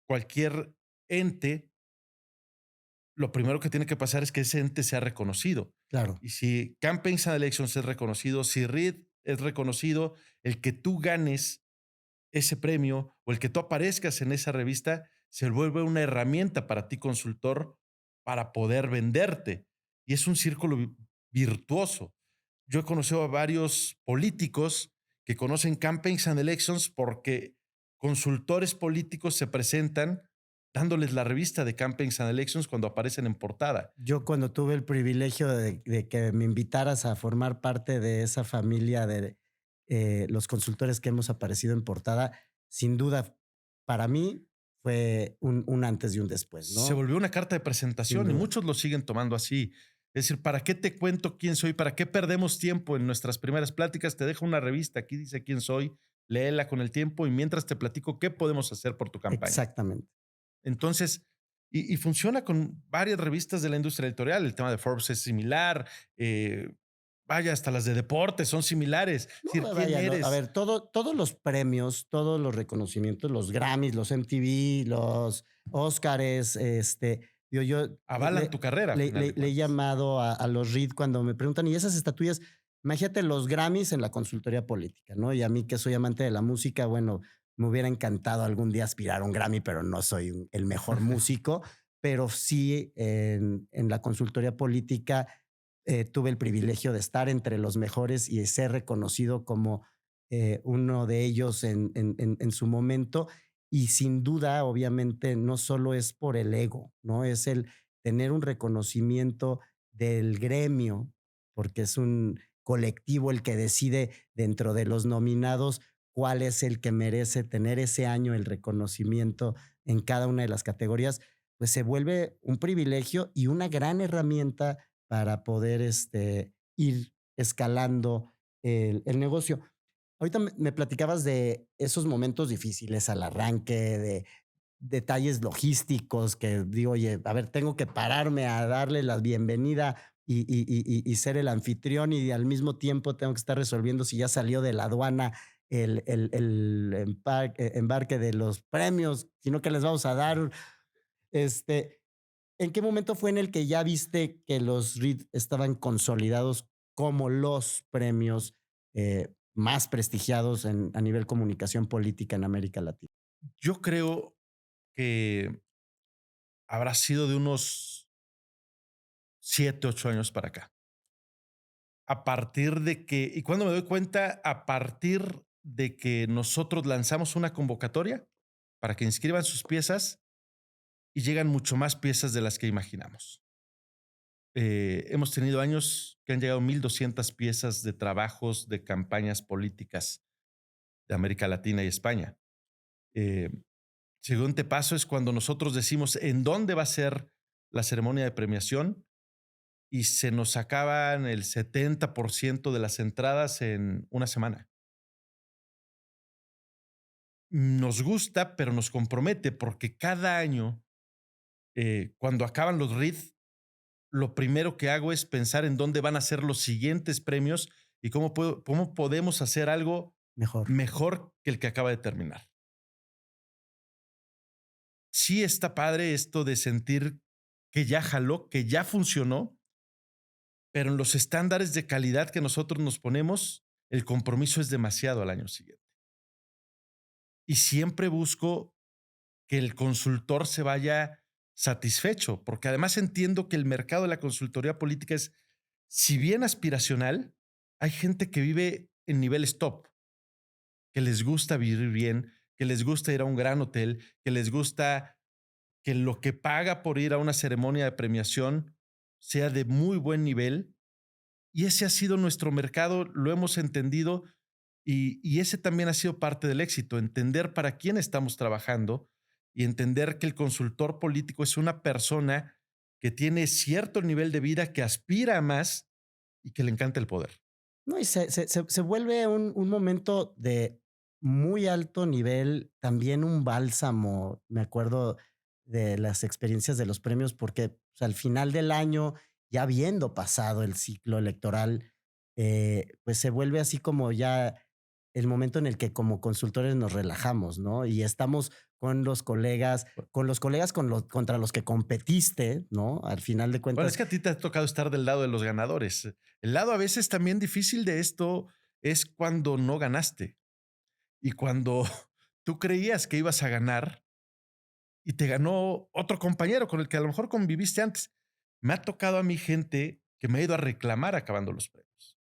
cualquier ente, lo primero que tiene que pasar es que ese ente sea reconocido. Claro. Y si Campaigns and Elections es reconocido, si Reed es reconocido, el que tú ganes ese premio o el que tú aparezcas en esa revista se vuelve una herramienta para ti, consultor, para poder venderte. Y es un círculo virtuoso. Yo he conocido a varios políticos que conocen Campaigns and Elections porque consultores políticos se presentan dándoles la revista de Campaigns and Elections cuando aparecen en portada. Yo cuando tuve el privilegio de que me invitaras a formar parte de esa familia de los consultores que hemos aparecido en portada, sin duda, para mí fue un antes y un después, Se ¿no? volvió una carta de Sin presentación y duda. muchos lo siguen tomando así. Es decir, ¿para qué te cuento quién soy? ¿Para qué perdemos tiempo en nuestras primeras pláticas? Te dejo una revista, aquí dice quién soy, léela con el tiempo y mientras te platico qué podemos hacer por tu campaña. Exactamente. Entonces, y funciona con varias revistas de la industria editorial. El tema de Forbes es similar. Vaya, hasta las de deporte son similares. Es No, decir, ¿quién vaya, a eres? ver, todos los premios, todos los reconocimientos, los Grammys, los MTV, los Óscares, yo Avalan tu carrera, a final de le he cuentas. llamado a los Reed cuando me preguntan, y esas estatuillas, imagínate los Grammys en la consultoría política, ¿no? Y a mí que soy amante de la música, bueno, me hubiera encantado algún día aspirar a un Grammy, pero no soy el mejor músico, pero sí en la consultoría política tuve el privilegio de estar entre los mejores y de ser reconocido como uno de ellos en su momento. Y sin duda, obviamente, no solo es por el ego, ¿no? Es el tener un reconocimiento del gremio, porque es un colectivo el que decide dentro de los nominados cuál es el que merece tener ese año el reconocimiento en cada una de las categorías, pues se vuelve un privilegio y una gran herramienta para poder ir escalando el negocio. Ahorita me platicabas de esos momentos difíciles al arranque, de detalles logísticos que digo, oye, a ver, tengo que pararme a darle la bienvenida y ser el anfitrión y al mismo tiempo tengo que estar resolviendo si ya salió de la aduana el embarque de los premios, sino que les vamos a dar. Este, ¿En qué momento fue en el que ya viste que los Reed estaban consolidados como los premios más prestigiados a nivel comunicación política en América Latina? Yo creo que habrá sido de unos 7, 8 años para acá. A partir de que, ¿y cuando me doy cuenta? A partir de que nosotros lanzamos una convocatoria para que inscriban sus piezas y llegan mucho más piezas de las que imaginamos. Hemos tenido años que han llegado 1,200 piezas de trabajos de campañas políticas de América Latina y España. Eh, Siguiente paso es cuando nosotros decimos en dónde va a ser la ceremonia de premiación y se nos acaban el 70% de las entradas en una semana. Nos gusta, pero nos compromete porque cada año, cuando acaban los RID, lo primero que hago es pensar en dónde van a ser los siguientes premios y cómo podemos hacer algo Mejor. mejor que el que acaba de terminar. Sí está padre esto de sentir que ya jaló, que ya funcionó, pero en los estándares de calidad que nosotros nos ponemos, el compromiso es demasiado al año siguiente. y siempre busco que el consultor se vaya satisfecho, porque además entiendo que el mercado de la consultoría política es, si bien aspiracional, hay gente que vive en niveles top, que les gusta vivir bien, que les gusta ir a un gran hotel, que les gusta que lo que paga por ir a una ceremonia de premiación sea de muy buen nivel. Y ese ha sido nuestro mercado, lo hemos entendido y ese también ha sido parte del éxito, entender para quién estamos trabajando y entender que el consultor político es una persona que tiene cierto nivel de vida, que aspira a más y que le encanta el poder. No, y se vuelve un momento de muy alto nivel, también un bálsamo. Me acuerdo de las experiencias de los premios, porque pues, al final del año, ya habiendo pasado el ciclo electoral, pues se vuelve así como ya el momento en el que como consultores nos relajamos, ¿no? Y estamos con los colegas contra los que competiste, ¿no? Al final de Bueno, es cuentas. que a ti te ha tocado estar del lado de los ganadores. El lado a veces también difícil de esto es cuando no ganaste y cuando tú creías que ibas a ganar y te ganó otro compañero con el que a lo mejor conviviste antes. Me ha tocado a mi gente que me ha ido a reclamar acabando los premios.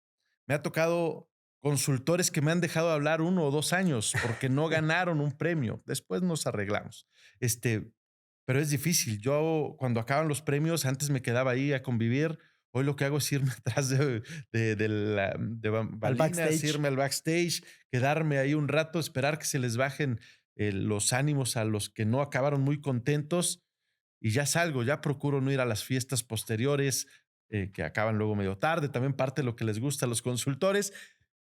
Me ha tocado consultores que me han dejado de hablar 1 o 2 años porque no ganaron un premio. Después nos arreglamos. Pero es difícil. Yo cuando acaban los premios, antes me quedaba ahí a convivir. Hoy lo que hago es irme atrás de Al bambalinas, backstage. irme al backstage, quedarme ahí un rato, esperar que se les bajen los ánimos a los que no acabaron muy contentos y ya salgo, ya procuro no ir a las fiestas posteriores que acaban luego medio tarde, también parte de lo que les gusta a los consultores,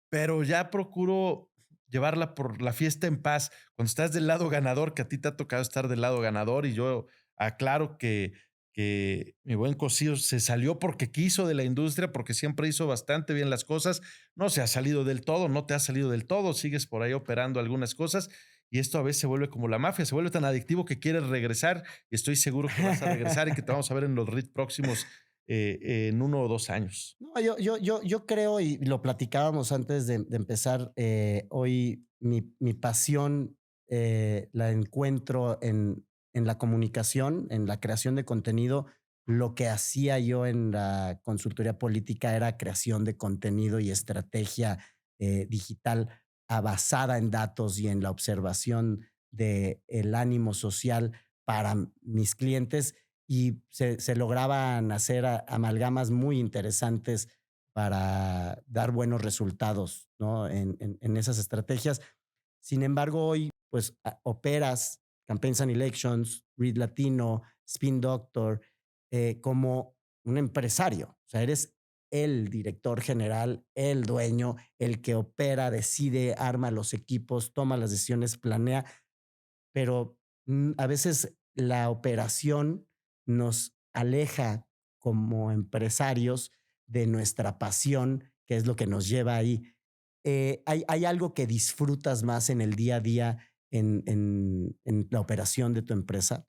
pero ya procuro llevarla por la fiesta en paz. Cuando estás del lado ganador, que a ti te ha tocado estar del lado ganador, y yo aclaro que mi buen Cosío se salió porque quiso de la industria, porque siempre hizo bastante bien las cosas. No se ha salido del todo, no te ha salido del todo, sigues por ahí operando algunas cosas. Y esto a veces se vuelve como la mafia, se vuelve tan adictivo que quieres regresar. Y estoy seguro que vas a regresar y que te vamos a ver en los RIT próximos en 1 o 2 años. No, yo creo, y lo platicábamos antes de empezar, hoy mi pasión la encuentro en la comunicación, en la creación de contenido. Lo que hacía yo en la consultoría política era creación de contenido y estrategia digital basada en datos y en la observación del ánimo social para mis clientes y se lograban hacer amalgamas muy interesantes para dar buenos resultados, ¿no? En esas estrategias. Sin embargo, hoy, pues, operas Campaigns and Elections, Read Latino, Spin Doctor, como un empresario. O sea, eres el director general, el dueño, el que opera, decide, arma los equipos, toma las decisiones, planea, pero a veces la operación nos aleja como empresarios de nuestra pasión, que es lo que nos lleva ahí. ¿Hay algo que disfrutas más en el día a día en la operación de tu empresa?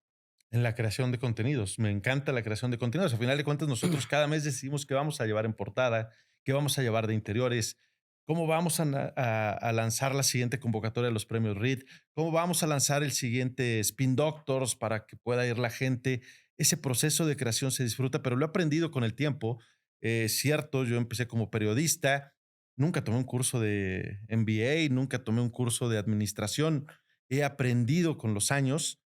En la creación de contenidos. Me encanta la creación de contenidos. A final de cuentas, nosotros cada mes decidimos qué vamos a llevar en portada, qué vamos a llevar de interiores, cómo vamos a lanzar la siguiente convocatoria de los premios REIT, cómo vamos a lanzar el siguiente Spin Doctors para que pueda ir la gente. Ese proceso de creación se disfruta, pero lo he aprendido con el tiempo. Es cierto, yo empecé como periodista, nunca tomé un curso de MBA, nunca tomé un curso de administración. He aprendido con los años.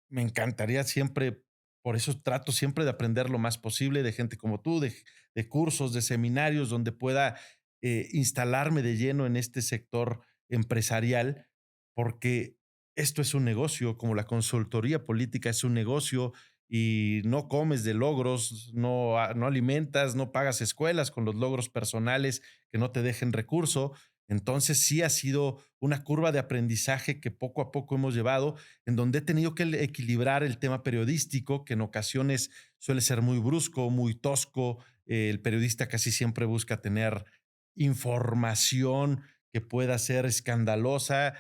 Me encantaría siempre, por eso trato siempre de aprender lo más posible de gente como tú, de cursos, de seminarios donde pueda instalarme de lleno en este sector empresarial, porque esto es un negocio, como la consultoría política es un negocio y no comes de logros, no alimentas, no pagas escuelas con los logros personales que no te dejen recurso. Entonces sí ha sido una curva de aprendizaje que poco a poco hemos llevado en donde he tenido que equilibrar el tema periodístico, que en ocasiones suele ser muy brusco, muy tosco. El periodista casi siempre busca tener información que pueda ser escandalosa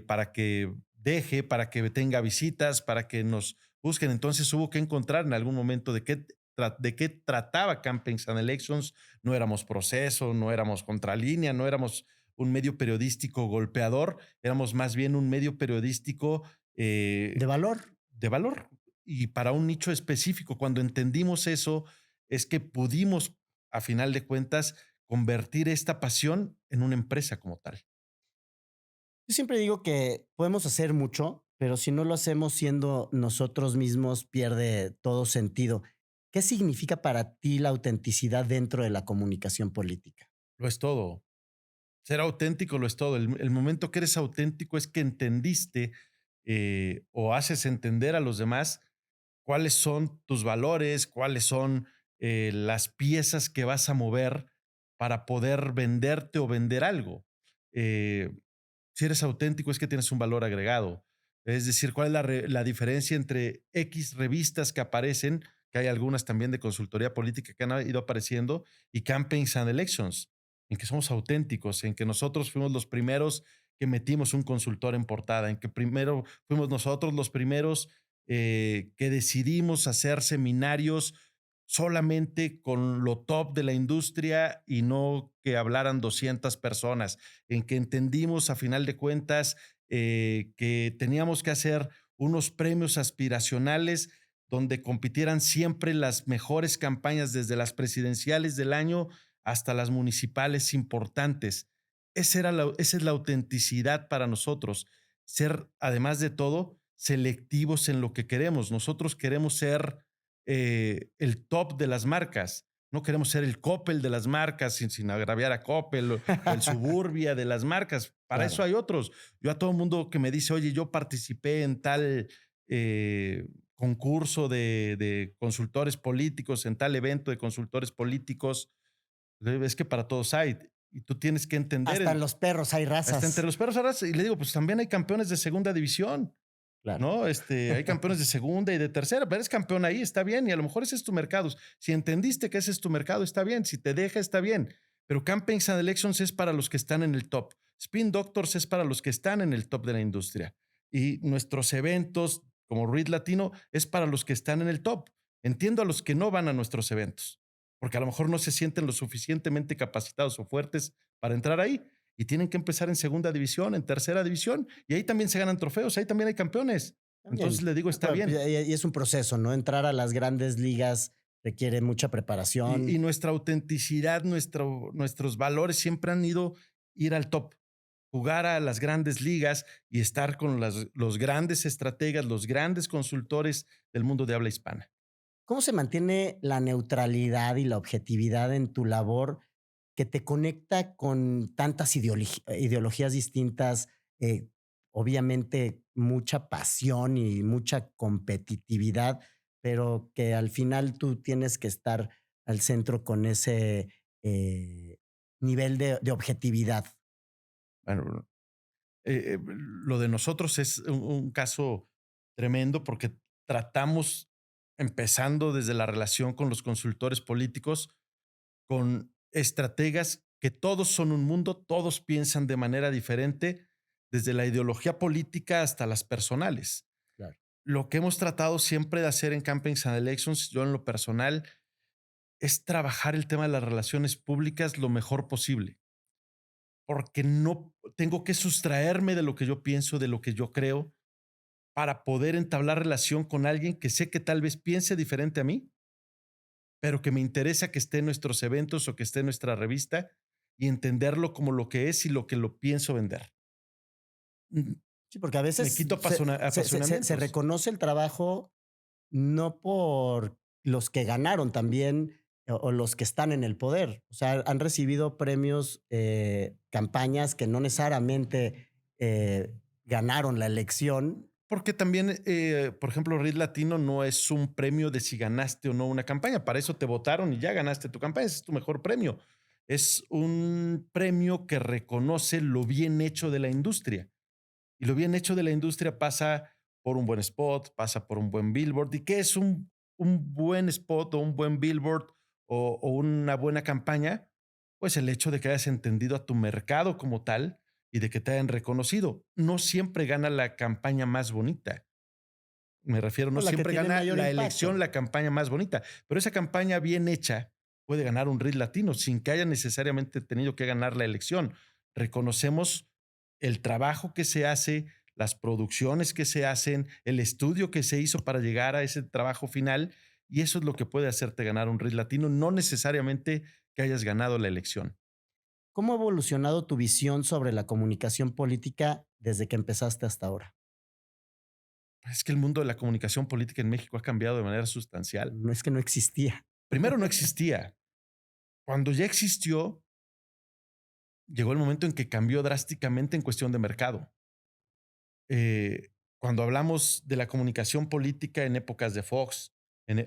para que deje, para que tenga visitas, para que nos busquen. Entonces hubo que encontrar en algún momento de qué trataba Campaigns and Elections. No éramos proceso, no éramos contralínea, no éramos un medio periodístico golpeador, éramos más bien un medio periodístico De valor. de valor y para un nicho específico. Cuando entendimos eso, es que pudimos, a final de cuentas, convertir esta pasión en una empresa como tal. Yo siempre digo que podemos hacer mucho, pero si no lo hacemos siendo nosotros mismos, pierde todo sentido. ¿Qué significa para ti la autenticidad dentro de la comunicación política? Lo es todo. Ser auténtico lo es todo. El momento que eres auténtico es que entendiste o haces entender a los demás cuáles son tus valores, cuáles son las piezas que vas a mover para poder venderte o vender algo. Eh, si eres auténtico es que tienes un valor agregado. Es decir, ¿cuál es la diferencia entre X revistas que aparecen, que hay algunas también de consultoría política que han ido apareciendo, y Campaigns and Elections? En que somos auténticos, en que nosotros fuimos los primeros que metimos un consultor en portada, en que primero fuimos nosotros los primeros que decidimos hacer seminarios solamente con lo top de la industria y no que hablaran 200 personas, en que entendimos a final de cuentas que teníamos que hacer unos premios aspiracionales donde compitieran siempre las mejores campañas desde las presidenciales del año hasta las municipales importantes. Esa es la autenticidad para nosotros, ser, además de todo, selectivos en lo que queremos. Nosotros queremos ser el top de las marcas. No queremos ser el Coppel de las marcas sin agraviar a Coppel o el Suburbia de las marcas. Para eso Claro. hay otros. Yo a todo el mundo que me dice, oye, yo participé en tal concurso de consultores políticos, en tal evento de consultores políticos, es que para todos hay. Y tú tienes que entender, Hasta en los perros hay hasta entre razas. los perros ahora, y le digo, pues también hay campeones de segunda división. Claro. ¿No? Hay campeones de segunda y de tercera, pero eres campeón ahí, está bien, y a lo mejor ese es tu mercado. Si entendiste que ese es tu mercado, está bien. Si te deja, está bien. Pero Campaigns and Elections es para los que están en el top. Spin Doctors es para los que están en el top de la industria. Y nuestros eventos, como Read Latino, es para los que están en el top. Entiendo a los que no van a nuestros eventos, porque a lo mejor no se sienten lo suficientemente capacitados o fuertes para entrar ahí y tienen que empezar en segunda división, en tercera división, y ahí también se ganan trofeos, ahí también hay campeones. Entonces También. le digo, está bien. Y es un proceso, ¿no? Entrar a las grandes ligas requiere mucha Y preparación. nuestra autenticidad, nuestros valores siempre han ido ir al top, jugar a las grandes ligas y estar con los grandes estrategas, los grandes consultores del mundo de habla hispana. ¿Cómo se mantiene la neutralidad y la objetividad en tu labor que te conecta con tantas ideologías distintas? Obviamente mucha pasión y mucha competitividad, pero que al final tú tienes que estar al centro con ese nivel de objetividad. Bueno, lo de nosotros es un caso tremendo porque tratamos, empezando desde la relación con los consultores políticos, con estrategas que todos son un mundo, todos piensan de manera diferente, desde la ideología política hasta las personales. Claro. Lo que hemos tratado siempre de hacer en Campaigns and Elections, yo en lo personal, es trabajar el tema de las relaciones públicas lo mejor posible, porque no tengo que sustraerme de lo que yo pienso, de lo que yo creo, para poder entablar relación con alguien que sé que tal vez piense diferente a mí, pero que me interesa que esté en nuestros eventos o que esté en nuestra revista y entenderlo como lo que es y lo que lo pienso vender. Mm, Sí, porque a Me veces quito se apasionamientos. reconoce el trabajo no por los que ganaron también o los que están en el poder. O sea, han recibido premios, campañas que no necesariamente ganaron la elección. Porque también, por ejemplo, Read Latino no es un premio de si ganaste o no una campaña. Para eso te votaron y ya ganaste tu campaña. Ese es tu mejor premio. Es un premio que reconoce lo bien hecho de la industria. Y lo bien hecho de la industria pasa por un buen spot, pasa por un buen billboard. ¿Y qué es un buen spot o un buen billboard o una buena campaña? Pues el hecho de que hayas entendido a tu mercado como tal y de que te hayan reconocido. No siempre gana la campaña más bonita. Me refiero, no Pues la que siempre tiene gana mayor la elección impacto. la campaña más bonita, pero esa campaña bien hecha puede ganar un Read Latino sin que haya necesariamente tenido que ganar la elección. reconocemos el trabajo que se hace, las producciones que se hacen, el estudio que se hizo para llegar a ese trabajo final, y eso es lo que puede hacerte ganar un RIS latino, no necesariamente que hayas ganado la elección. ¿Cómo ha evolucionado tu visión sobre la comunicación política desde que empezaste hasta ahora? Es que el mundo de la comunicación política en México ha cambiado de manera sustancial. No es que no existía. Primero no existía. Cuando ya existió, llegó el momento en que cambió drásticamente en cuestión de mercado. Cuando hablamos de la comunicación política en épocas de Fox,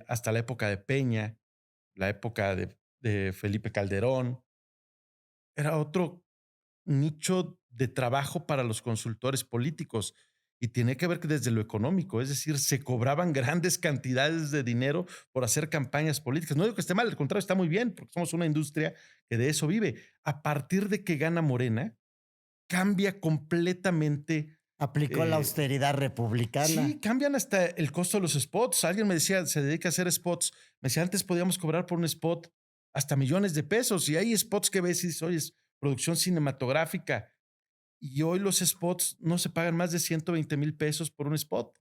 hasta la época de Peña, la época de Felipe Calderón, era otro nicho de trabajo para los consultores políticos y tiene que ver que desde lo económico, es decir, se cobraban grandes cantidades de dinero por hacer campañas políticas. No digo que esté mal, al contrario, está muy bien, porque somos una industria que de eso vive. A partir de que gana Morena, cambia completamente. Aplicó la eh, austeridad republicana. sí, cambian hasta el costo de los spots. Alguien me decía, se dedica a hacer spots. Me decía, antes podíamos cobrar por un spot hasta millones de pesos y hay spots que ves y dices, oye, es producción cinematográfica y hoy los spots no se pagan más de 120,000 pesos por un spot.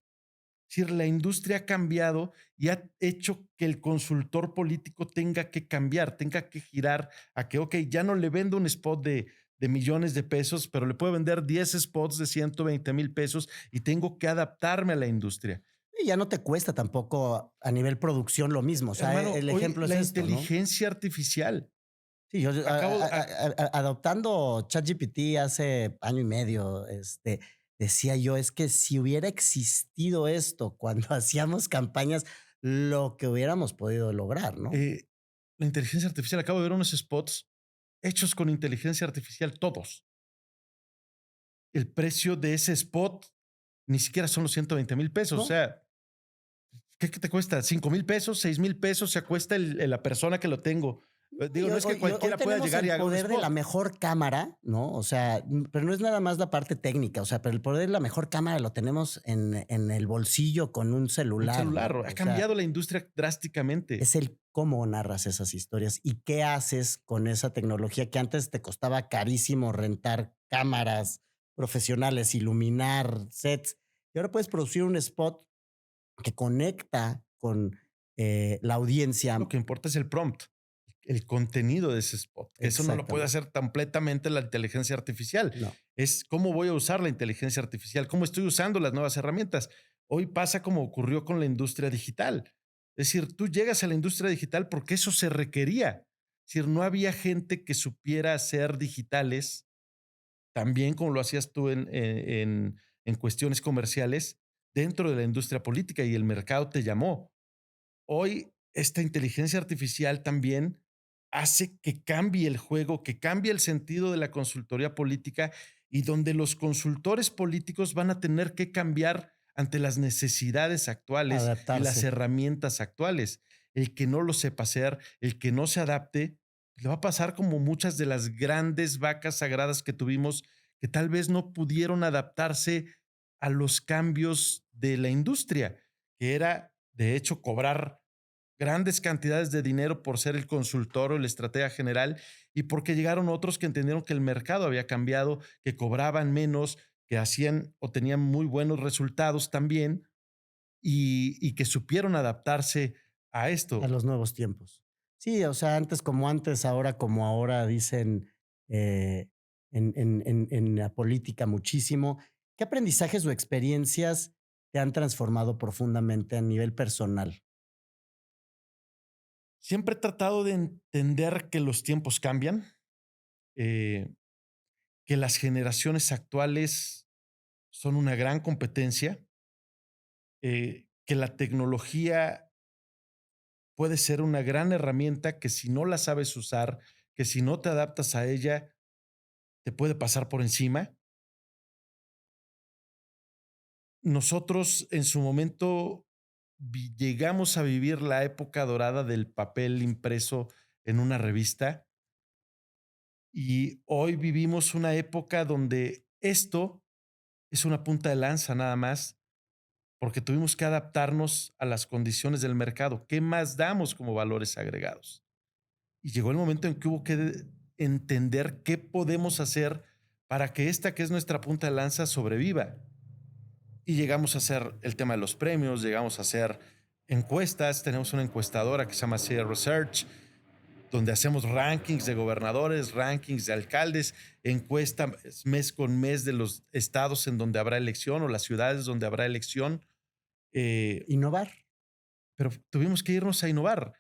Es decir, la industria ha cambiado y ha hecho que el consultor político tenga que cambiar, tenga que girar a que, ok, ya no le vendo un spot de millones de pesos, pero le puedo vender 10 spots de 120,000 pesos y tengo que adaptarme a la industria. Y ya no te cuesta tampoco a nivel producción lo mismo. O sea, Hermano, el hoy ejemplo es la esto, ¿no? inteligencia artificial. Sí, yo Acabo, adoptando ChatGPT hace año y medio, decía yo, es que si hubiera existido esto cuando hacíamos campañas, lo que hubiéramos podido lograr, ¿no? la inteligencia artificial, acabo de ver unos spots hechos con inteligencia artificial, todos. El precio de ese spot ni siquiera son los 120,000 pesos. O ¿No? sea, ¿qué te cuesta? ¿5,000 pesos? ¿6,000 pesos? Se acuesta la persona que lo tengo. Digo, Y no es que hoy cualquiera pueda tenemos llegar y el haga un poder de la spot. mejor cámara, ¿no? O sea, pero no es nada más la parte técnica, o sea, pero el poder de la mejor cámara lo tenemos en el bolsillo con un Un celular, ¿no? celular. Ha O sea, cambiado la industria drásticamente. es el cómo narras esas historias y qué haces con esa tecnología que antes te costaba carísimo rentar cámaras profesionales, iluminar sets, y ahora puedes producir un spot que conecta con, la Lo audiencia. que importa es el prompt, el contenido de ese spot. Que eso no lo puede Exactamente. hacer completamente la inteligencia artificial. No. Es cómo voy a usar la inteligencia artificial, cómo estoy usando las nuevas herramientas. Hoy pasa como ocurrió con la industria digital. Es decir, tú llegas a la industria digital porque eso se requería. Es decir, no había gente que supiera hacer digitales tan bien como lo hacías tú en cuestiones comerciales dentro de la industria política y el mercado te llamó. Hoy esta inteligencia artificial también hace que cambie el juego, que cambie el sentido de la consultoría política y donde los consultores políticos van a tener que cambiar ante las necesidades actuales y las Adaptarse. herramientas actuales. El que no lo sepa hacer, el que no se adapte, le va a pasar como muchas de las grandes vacas sagradas que tuvimos que tal vez no pudieron adaptarse a los cambios de la industria, que era de hecho cobrar grandes cantidades de dinero por ser el consultor o el estratega general y porque llegaron otros que entendieron que el mercado había cambiado, que cobraban menos, que hacían o tenían muy buenos resultados también y que supieron adaptarse a A esto. los nuevos tiempos. Sí, o sea, antes como antes, ahora como ahora, dicen eh, en la política muchísimo. ¿Qué aprendizajes o experiencias te han transformado profundamente a nivel personal? Siempre he tratado de entender que los tiempos cambian, eh, que las generaciones actuales son una gran competencia, que la tecnología puede ser una gran herramienta que si no la sabes usar, que si no te adaptas a ella, te puede pasar por encima. Nosotros en su momento llegamos a vivir la época dorada del papel impreso en una revista y hoy vivimos una época donde esto es una punta de lanza nada más porque tuvimos que adaptarnos a las condiciones del mercado. ¿Qué más damos como valores agregados? Y llegó el momento en que hubo que entender qué podemos hacer para que esta que es nuestra punta de lanza sobreviva. Y llegamos a hacer el tema de los premios, llegamos a hacer encuestas, tenemos una encuestadora que se llama CR Research, donde hacemos rankings de gobernadores, rankings de alcaldes, encuesta mes con mes de los estados en donde habrá elección o las ciudades donde habrá elección, eh, Innovar. pero tuvimos que irnos a innovar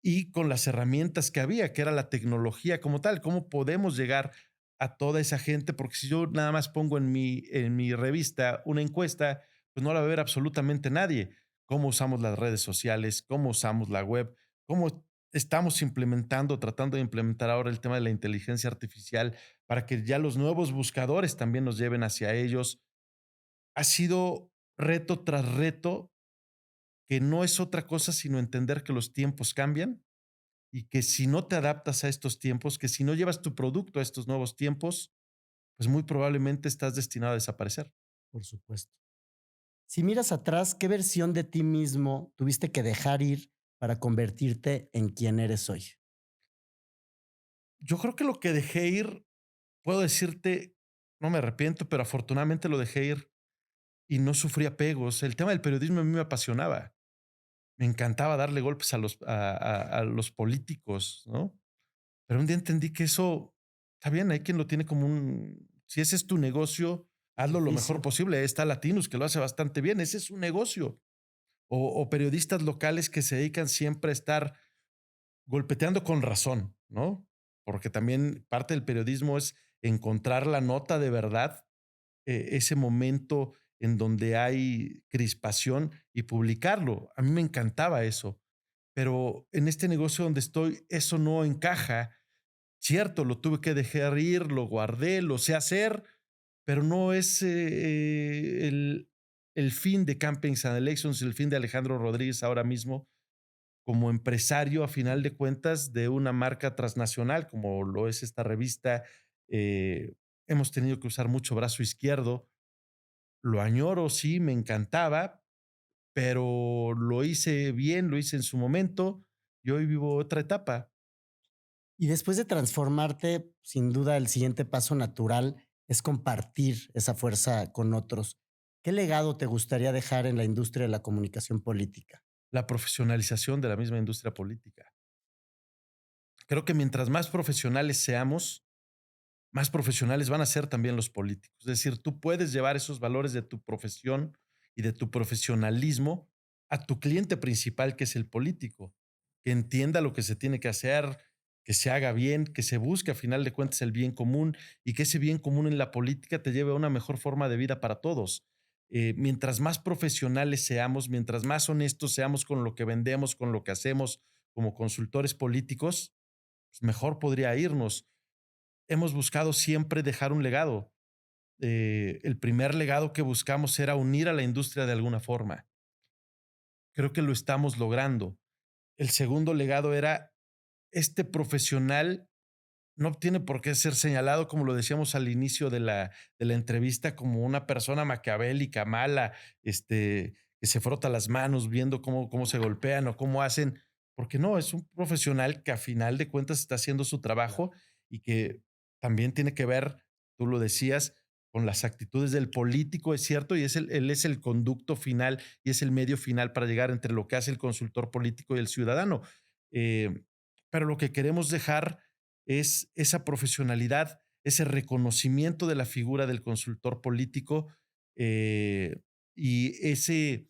y con las herramientas que había, que era la tecnología como tal, cómo podemos llegar a toda esa gente, porque si yo nada más pongo en mi revista una encuesta, pues no la va a ver absolutamente nadie. Cómo usamos las redes sociales, cómo usamos la web, cómo estamos implementando, tratando de implementar ahora el tema de la inteligencia artificial para que ya los nuevos buscadores también nos lleven hacia ellos. Ha sido reto tras reto, que no es otra cosa sino entender que los tiempos cambian y que si no te adaptas a estos tiempos, que si no llevas tu producto a estos nuevos tiempos, pues muy probablemente estás destinado a desaparecer. Por supuesto. Si miras atrás, ¿qué versión de ti mismo tuviste que dejar ir para convertirte en quien eres hoy? Yo creo que lo que dejé ir, puedo decirte, no me arrepiento, pero afortunadamente lo dejé ir y no sufrí apegos. El tema del periodismo a mí me apasionaba. Me encantaba darle golpes a los políticos, ¿no? Pero un día entendí que eso está bien, hay quien lo tiene como un, si ese es tu negocio, hazlo lo mejor Oficio. posible. Ahí está Latinus, que lo hace bastante bien. Ese es su negocio. O periodistas locales que se dedican siempre a estar golpeteando con razón, ¿no? Porque también parte del periodismo es encontrar la nota de verdad, ese momento en donde hay crispación y publicarlo. A mí me encantaba eso, pero en este negocio donde estoy, eso no encaja. Cierto, lo tuve que dejar ir, lo guardé, lo sé hacer, pero no es el fin de Campaigns and Elections, el fin de Alejandro Rodríguez ahora mismo como empresario, a final de cuentas, de una marca transnacional, como lo es esta revista. eh, Hemos tenido que usar mucho brazo izquierdo. Lo añoro, sí, me encantaba, pero lo hice bien, lo hice en su momento y hoy vivo otra etapa. Y después de transformarte, sin duda el siguiente paso natural es compartir esa fuerza con otros. ¿Qué legado te gustaría dejar en la industria de la comunicación política? La profesionalización de la misma industria política. Creo que mientras más profesionales seamos, más profesionales van a ser también los políticos. Es decir, tú puedes llevar esos valores de tu profesión y de tu profesionalismo a tu cliente principal, que es el político, que entienda lo que se tiene que hacer, que se haga bien, que se busque a final de cuentas el bien común y que ese bien común en la política te lleve a una mejor forma de vida para todos. Mientras más profesionales seamos, mientras más honestos seamos con lo que vendemos, con lo que hacemos como consultores políticos, pues mejor podría irnos. Hemos buscado siempre dejar un legado. El primer legado que buscamos era unir a la industria de alguna forma. Creo que lo estamos logrando. El segundo legado era este profesional no tiene por qué ser señalado, como lo decíamos al inicio de la entrevista, como una persona maquiavélica, mala, que se frota las manos viendo cómo se golpean o cómo hacen, porque no, es un profesional que a final de cuentas está haciendo su trabajo y que también tiene que ver, tú lo decías, con las actitudes del político, es cierto, y él es el conducto final y es el medio final para llegar entre lo que hace el consultor político y el ciudadano. Eh, pero lo que queremos dejar es esa profesionalidad, ese reconocimiento de la figura del consultor político, eh, y ese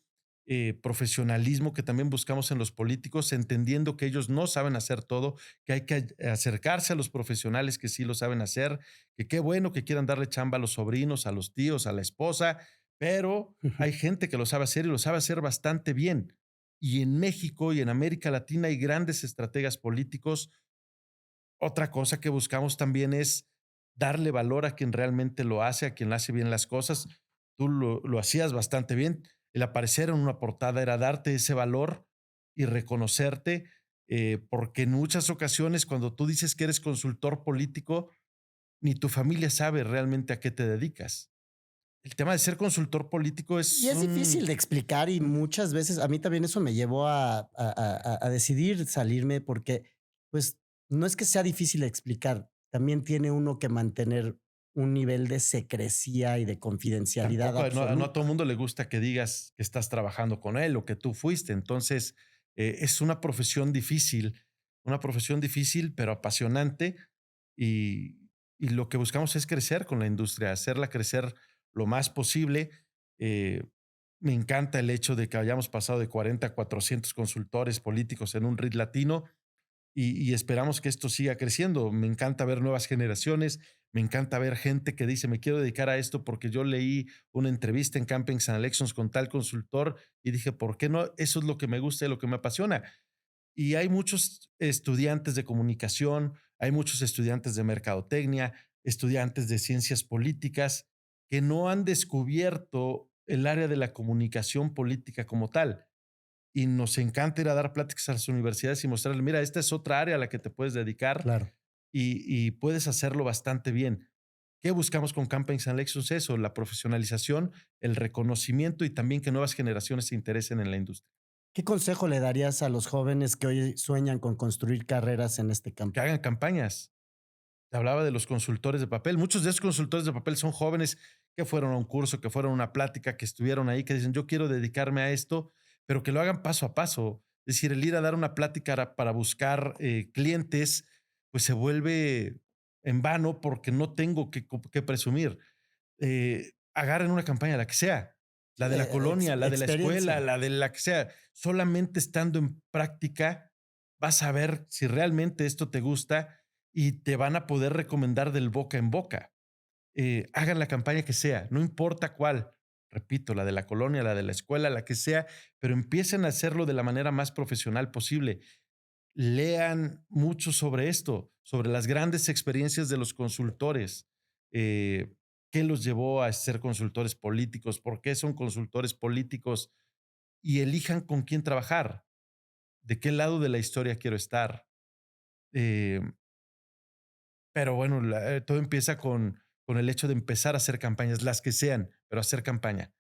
profesionalismo que también buscamos en los políticos, entendiendo que ellos no saben hacer todo, que hay que acercarse a los profesionales que sí lo saben hacer, que qué bueno que quieran darle chamba a los sobrinos, a los tíos, a la esposa, pero hay gente que lo sabe hacer y lo sabe hacer bastante bien. Y en México y en América Latina hay grandes estrategas políticos. Otra cosa que buscamos también es darle valor a quien realmente lo hace, a quien hace bien las cosas. Tú lo hacías bastante bien. El aparecer en una portada era darte ese valor y reconocerte, porque en muchas ocasiones cuando tú dices que eres consultor político, ni tu familia sabe realmente a qué te dedicas. El tema de ser consultor político Y es es difícil un... de explicar y muchas veces a mí también eso me llevó a decidir salirme porque, pues, no es que sea difícil de explicar, también tiene uno que mantener un nivel de secrecía y de confidencialidad Tampoco, no a absoluta. todo el mundo le gusta que digas que estás trabajando con él o que tú fuiste. Entonces, es una profesión difícil, pero apasionante. Y lo que buscamos es crecer con la industria, hacerla crecer lo más posible. Eh, Me encanta el hecho de que hayamos pasado de 40 a 400 consultores políticos en un RIT latino y esperamos que esto siga creciendo. Me encanta ver nuevas generaciones, me encanta ver gente que dice, me quiero dedicar a esto porque yo leí una entrevista en Campings and Elections con tal consultor y dije, ¿por qué no? Eso es lo que me gusta y lo que me apasiona. Y hay muchos estudiantes de comunicación, hay muchos estudiantes de mercadotecnia, estudiantes de ciencias políticas que no han descubierto el área de la comunicación política como tal y nos encanta ir a dar pláticas a las universidades y mostrarles, mira, esta es otra área a la que te puedes dedicar Claro. y puedes hacerlo bastante bien. ¿Qué buscamos con Campaigns and Elections? Eso, la profesionalización, el reconocimiento y también que nuevas generaciones se interesen en la industria. ¿Qué consejo le darías a los jóvenes que hoy sueñan con construir carreras en este Que campo? hagan campañas. Te hablaba de los consultores de papel. Muchos de esos consultores de papel son jóvenes que fueron a un curso, que fueron a una plática, que estuvieron ahí, que dicen, yo quiero dedicarme a esto, pero que lo hagan paso a paso. Es decir, el ir a dar una plática para buscar clientes, pues se vuelve en vano porque no tengo que presumir. Agarren una campaña, la que sea, la Sí, de la colonia, la de la escuela, experiencia. la de la que sea. Solamente estando en práctica vas a ver si realmente esto te gusta y te van a poder recomendar del boca en boca. Hagan la campaña que sea, no importa cuál. Repito, la de la colonia, la de la escuela, la que sea, pero empiecen a hacerlo de la manera más profesional posible. Lean mucho sobre esto, sobre las grandes experiencias de los consultores. eh, ¿Qué los llevó a ser consultores políticos? ¿Por qué son consultores políticos? Y elijan con quién trabajar, de qué lado de la historia quiero estar. Eh, pero bueno, todo empieza con el hecho de empezar a hacer campañas, las que sean, pero hacer campaña.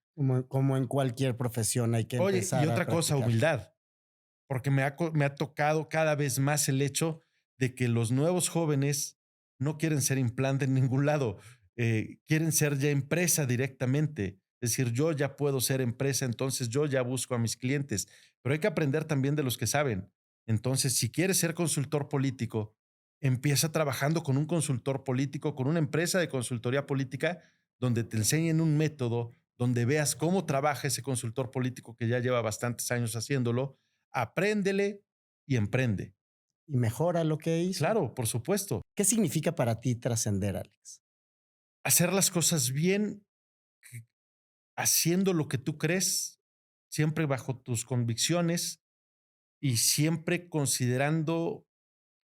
Como en cualquier profesión, hay que Oye, y empezar a otra cosa, practicar. humildad. Porque me ha tocado cada vez más el hecho de que los nuevos jóvenes no quieren ser implante en ningún lado, quieren ser ya empresa directamente. Es decir, yo ya puedo ser empresa, entonces yo ya busco a mis clientes, pero hay que aprender también de los que saben. Entonces, si quieres ser consultor político, empieza trabajando con un consultor político, con una empresa de consultoría política, donde te enseñen un método, donde veas cómo trabaja ese consultor político que ya lleva bastantes años haciéndolo. Apréndele y emprende. Y mejora lo que hizo. Claro, por supuesto. ¿Qué significa para ti trascender, Alex? Hacer las cosas bien, haciendo lo que tú crees, siempre bajo tus convicciones y siempre considerando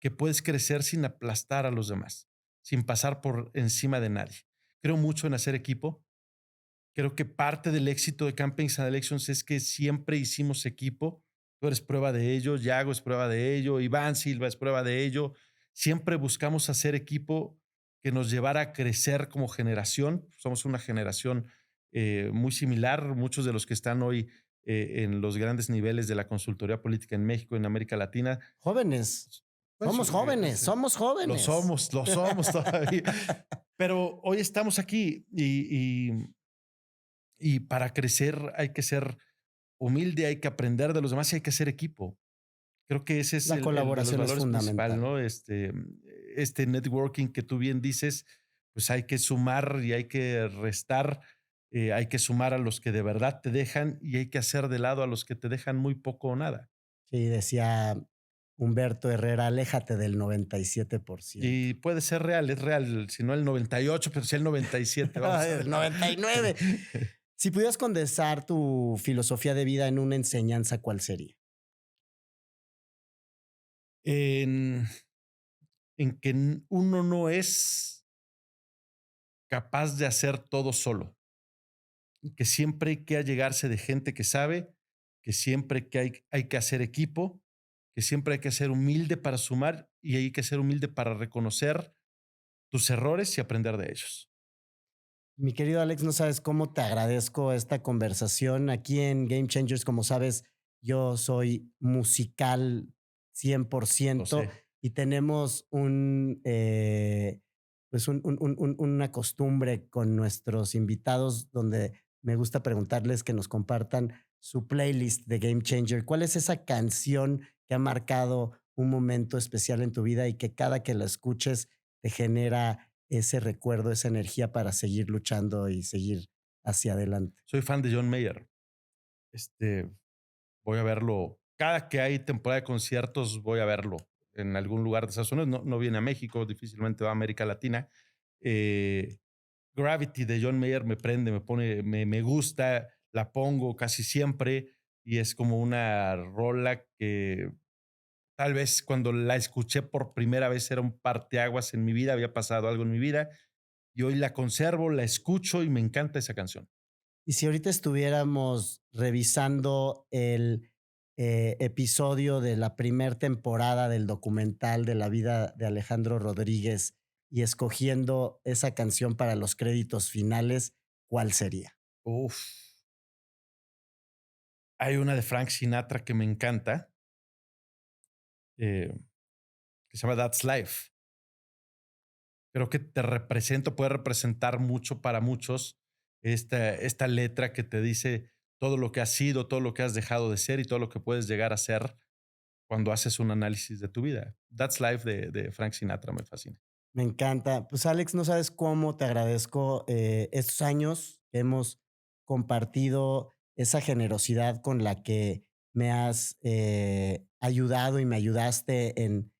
que puedes crecer sin aplastar a los demás, sin pasar por encima de nadie. Creo mucho en hacer equipo. Creo que parte del éxito de Campaigns and Elections es que siempre hicimos equipo. Tú eres prueba de ello, Yago es prueba de ello, Iván Silva es prueba de ello. Siempre buscamos hacer equipo que nos llevara a crecer como generación. Somos una generación muy similar. Muchos de los que están hoy en los grandes niveles de la consultoría política en México, en América Latina, Jóvenes. pues, Somos jóvenes, somos jóvenes. lo somos todavía. Pero hoy estamos aquí y para crecer hay que ser humilde, hay que aprender de los demás y hay que hacer equipo. Creo que ese es La el de los colaboración es valores principal, fundamental. ¿no? Este networking que tú bien dices, pues hay que sumar y hay que restar, hay que sumar a los que de verdad te dejan y hay que hacer de lado a los que te dejan muy poco o nada. Sí, decía Humberto Herrera, aléjate del 97%. Y puede ser real, es real, si no el 98, pero si el 97, vamos a Ay, ver. el 99. Si pudieras condensar tu filosofía de vida en una enseñanza, ¿cuál sería? En, en que uno no es capaz de hacer todo solo, que siempre hay que allegarse de gente que sabe, que siempre hay que hacer equipo, que siempre hay que ser humilde para sumar y hay que ser humilde para reconocer tus errores y aprender de ellos. Mi querido Alex, no sabes cómo te agradezco esta conversación. Aquí en Game Changers, como sabes, yo soy musical Lo 100% sé. y tenemos pues una costumbre con nuestros invitados donde me gusta preguntarles que nos compartan su playlist de Game Changer. ¿Cuál es esa canción que ha marcado un momento especial en tu vida y que cada que la escuches te genera ese recuerdo, esa energía para seguir luchando y seguir hacia adelante? Soy fan de John Mayer. Este, voy a verlo. Cada que hay temporada de conciertos, voy a verlo en algún lugar de Estados Unidos. No viene a México, difícilmente va a América Latina. Eh, Gravity de John Mayer me prende, me gusta, la pongo casi siempre y es como una rola que tal vez cuando la escuché por primera vez era un parteaguas en mi vida, había pasado algo en mi vida y hoy la conservo, la escucho y me encanta esa canción. Y si ahorita estuviéramos revisando el episodio de la primera temporada del documental de la vida de Alejandro Rodríguez y escogiendo esa canción para los créditos finales, ¿cuál sería? Uf, hay una de Frank Sinatra que me encanta, eh, que se llama That's Life. Creo que puede representar mucho para muchos esta letra que te dice todo lo que has sido, todo lo que has dejado de ser y todo lo que puedes llegar a ser cuando haces un análisis de tu vida. That's Life de Frank Sinatra me fascina. Me encanta. Pues Alex, no sabes cómo te agradezco estos años que hemos compartido, esa generosidad con la que me has ayudado y me ayudaste en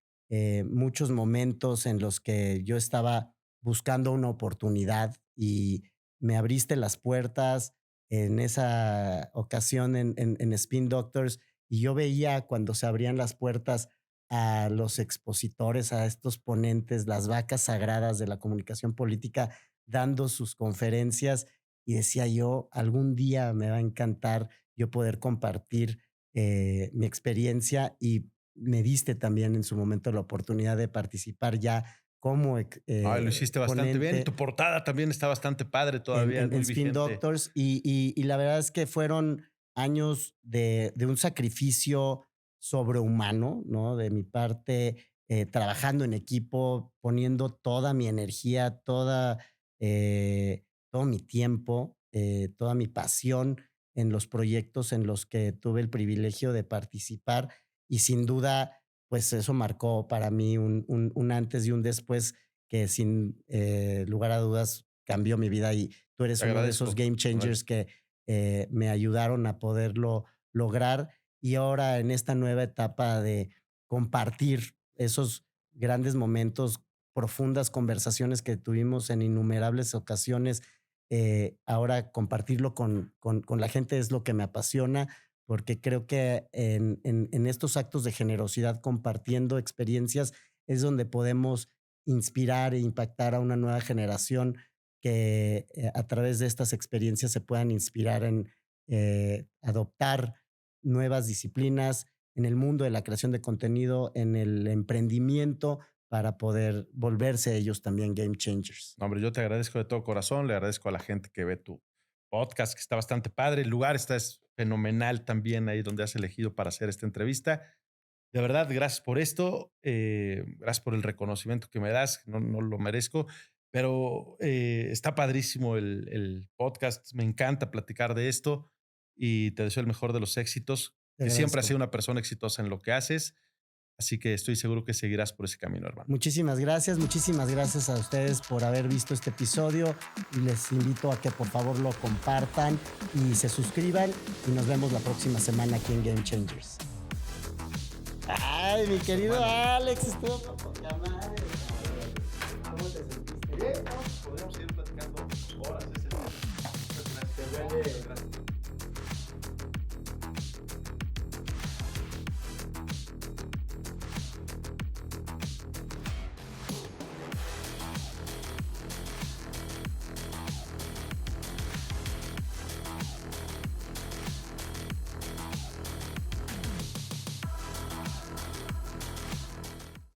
muchos momentos en los que yo estaba buscando una oportunidad y me abriste las puertas en esa ocasión en Spin Doctors y yo veía cuando se abrían las puertas a los expositores, a estos ponentes, las vacas sagradas de la comunicación política, dando sus conferencias y decía yo, algún día me va a encantar yo poder compartir mi experiencia y me diste también en su momento la oportunidad de participar ya como Ay, lo hiciste bastante bien. Y tu portada también está bastante padre todavía, en muy Spin vigente. Doctors y la verdad es que fueron años de un sacrificio sobrehumano, ¿no? De mi parte, trabajando en equipo, poniendo toda mi energía, todo mi tiempo, toda mi pasión en los proyectos en los que tuve el privilegio de participar y sin duda, pues eso marcó para mí un antes y un después que sin lugar a dudas cambió mi vida y tú eres Te uno de agradezco. esos game changers que me ayudaron a poderlo lograr y ahora en esta nueva etapa de compartir esos grandes momentos, profundas conversaciones que tuvimos en innumerables ocasiones, ahora compartirlo con la gente es lo que me apasiona, porque creo que en estos actos de generosidad, compartiendo experiencias, es donde podemos inspirar e impactar a una nueva generación que a través de estas experiencias se puedan inspirar en adoptar nuevas disciplinas en el mundo de la creación de contenido, en el emprendimiento, para poder volverse ellos también game changers. No, hombre, yo te agradezco de todo corazón, le agradezco a la gente que ve tu podcast, que está bastante padre. El lugar es fenomenal también ahí donde has elegido para hacer esta entrevista. De verdad, gracias por esto, gracias por el reconocimiento que me das, no lo merezco, pero está padrísimo el podcast, me encanta platicar de esto y te deseo el mejor de los éxitos, Te que siempre has agradezco. sido una persona exitosa en lo que haces, así que estoy seguro que seguirás por ese camino, hermano. Muchísimas gracias a ustedes por haber visto este episodio y les invito a que por favor lo compartan y se suscriban y nos vemos la próxima semana aquí en Game Changers. Ay, mi querido Alex, estuvo por poca madre. ¿Cómo te sentiste? Bien, ¿no? Podríamos seguir platicando horas de ese tema. Muchas gracias. Te duele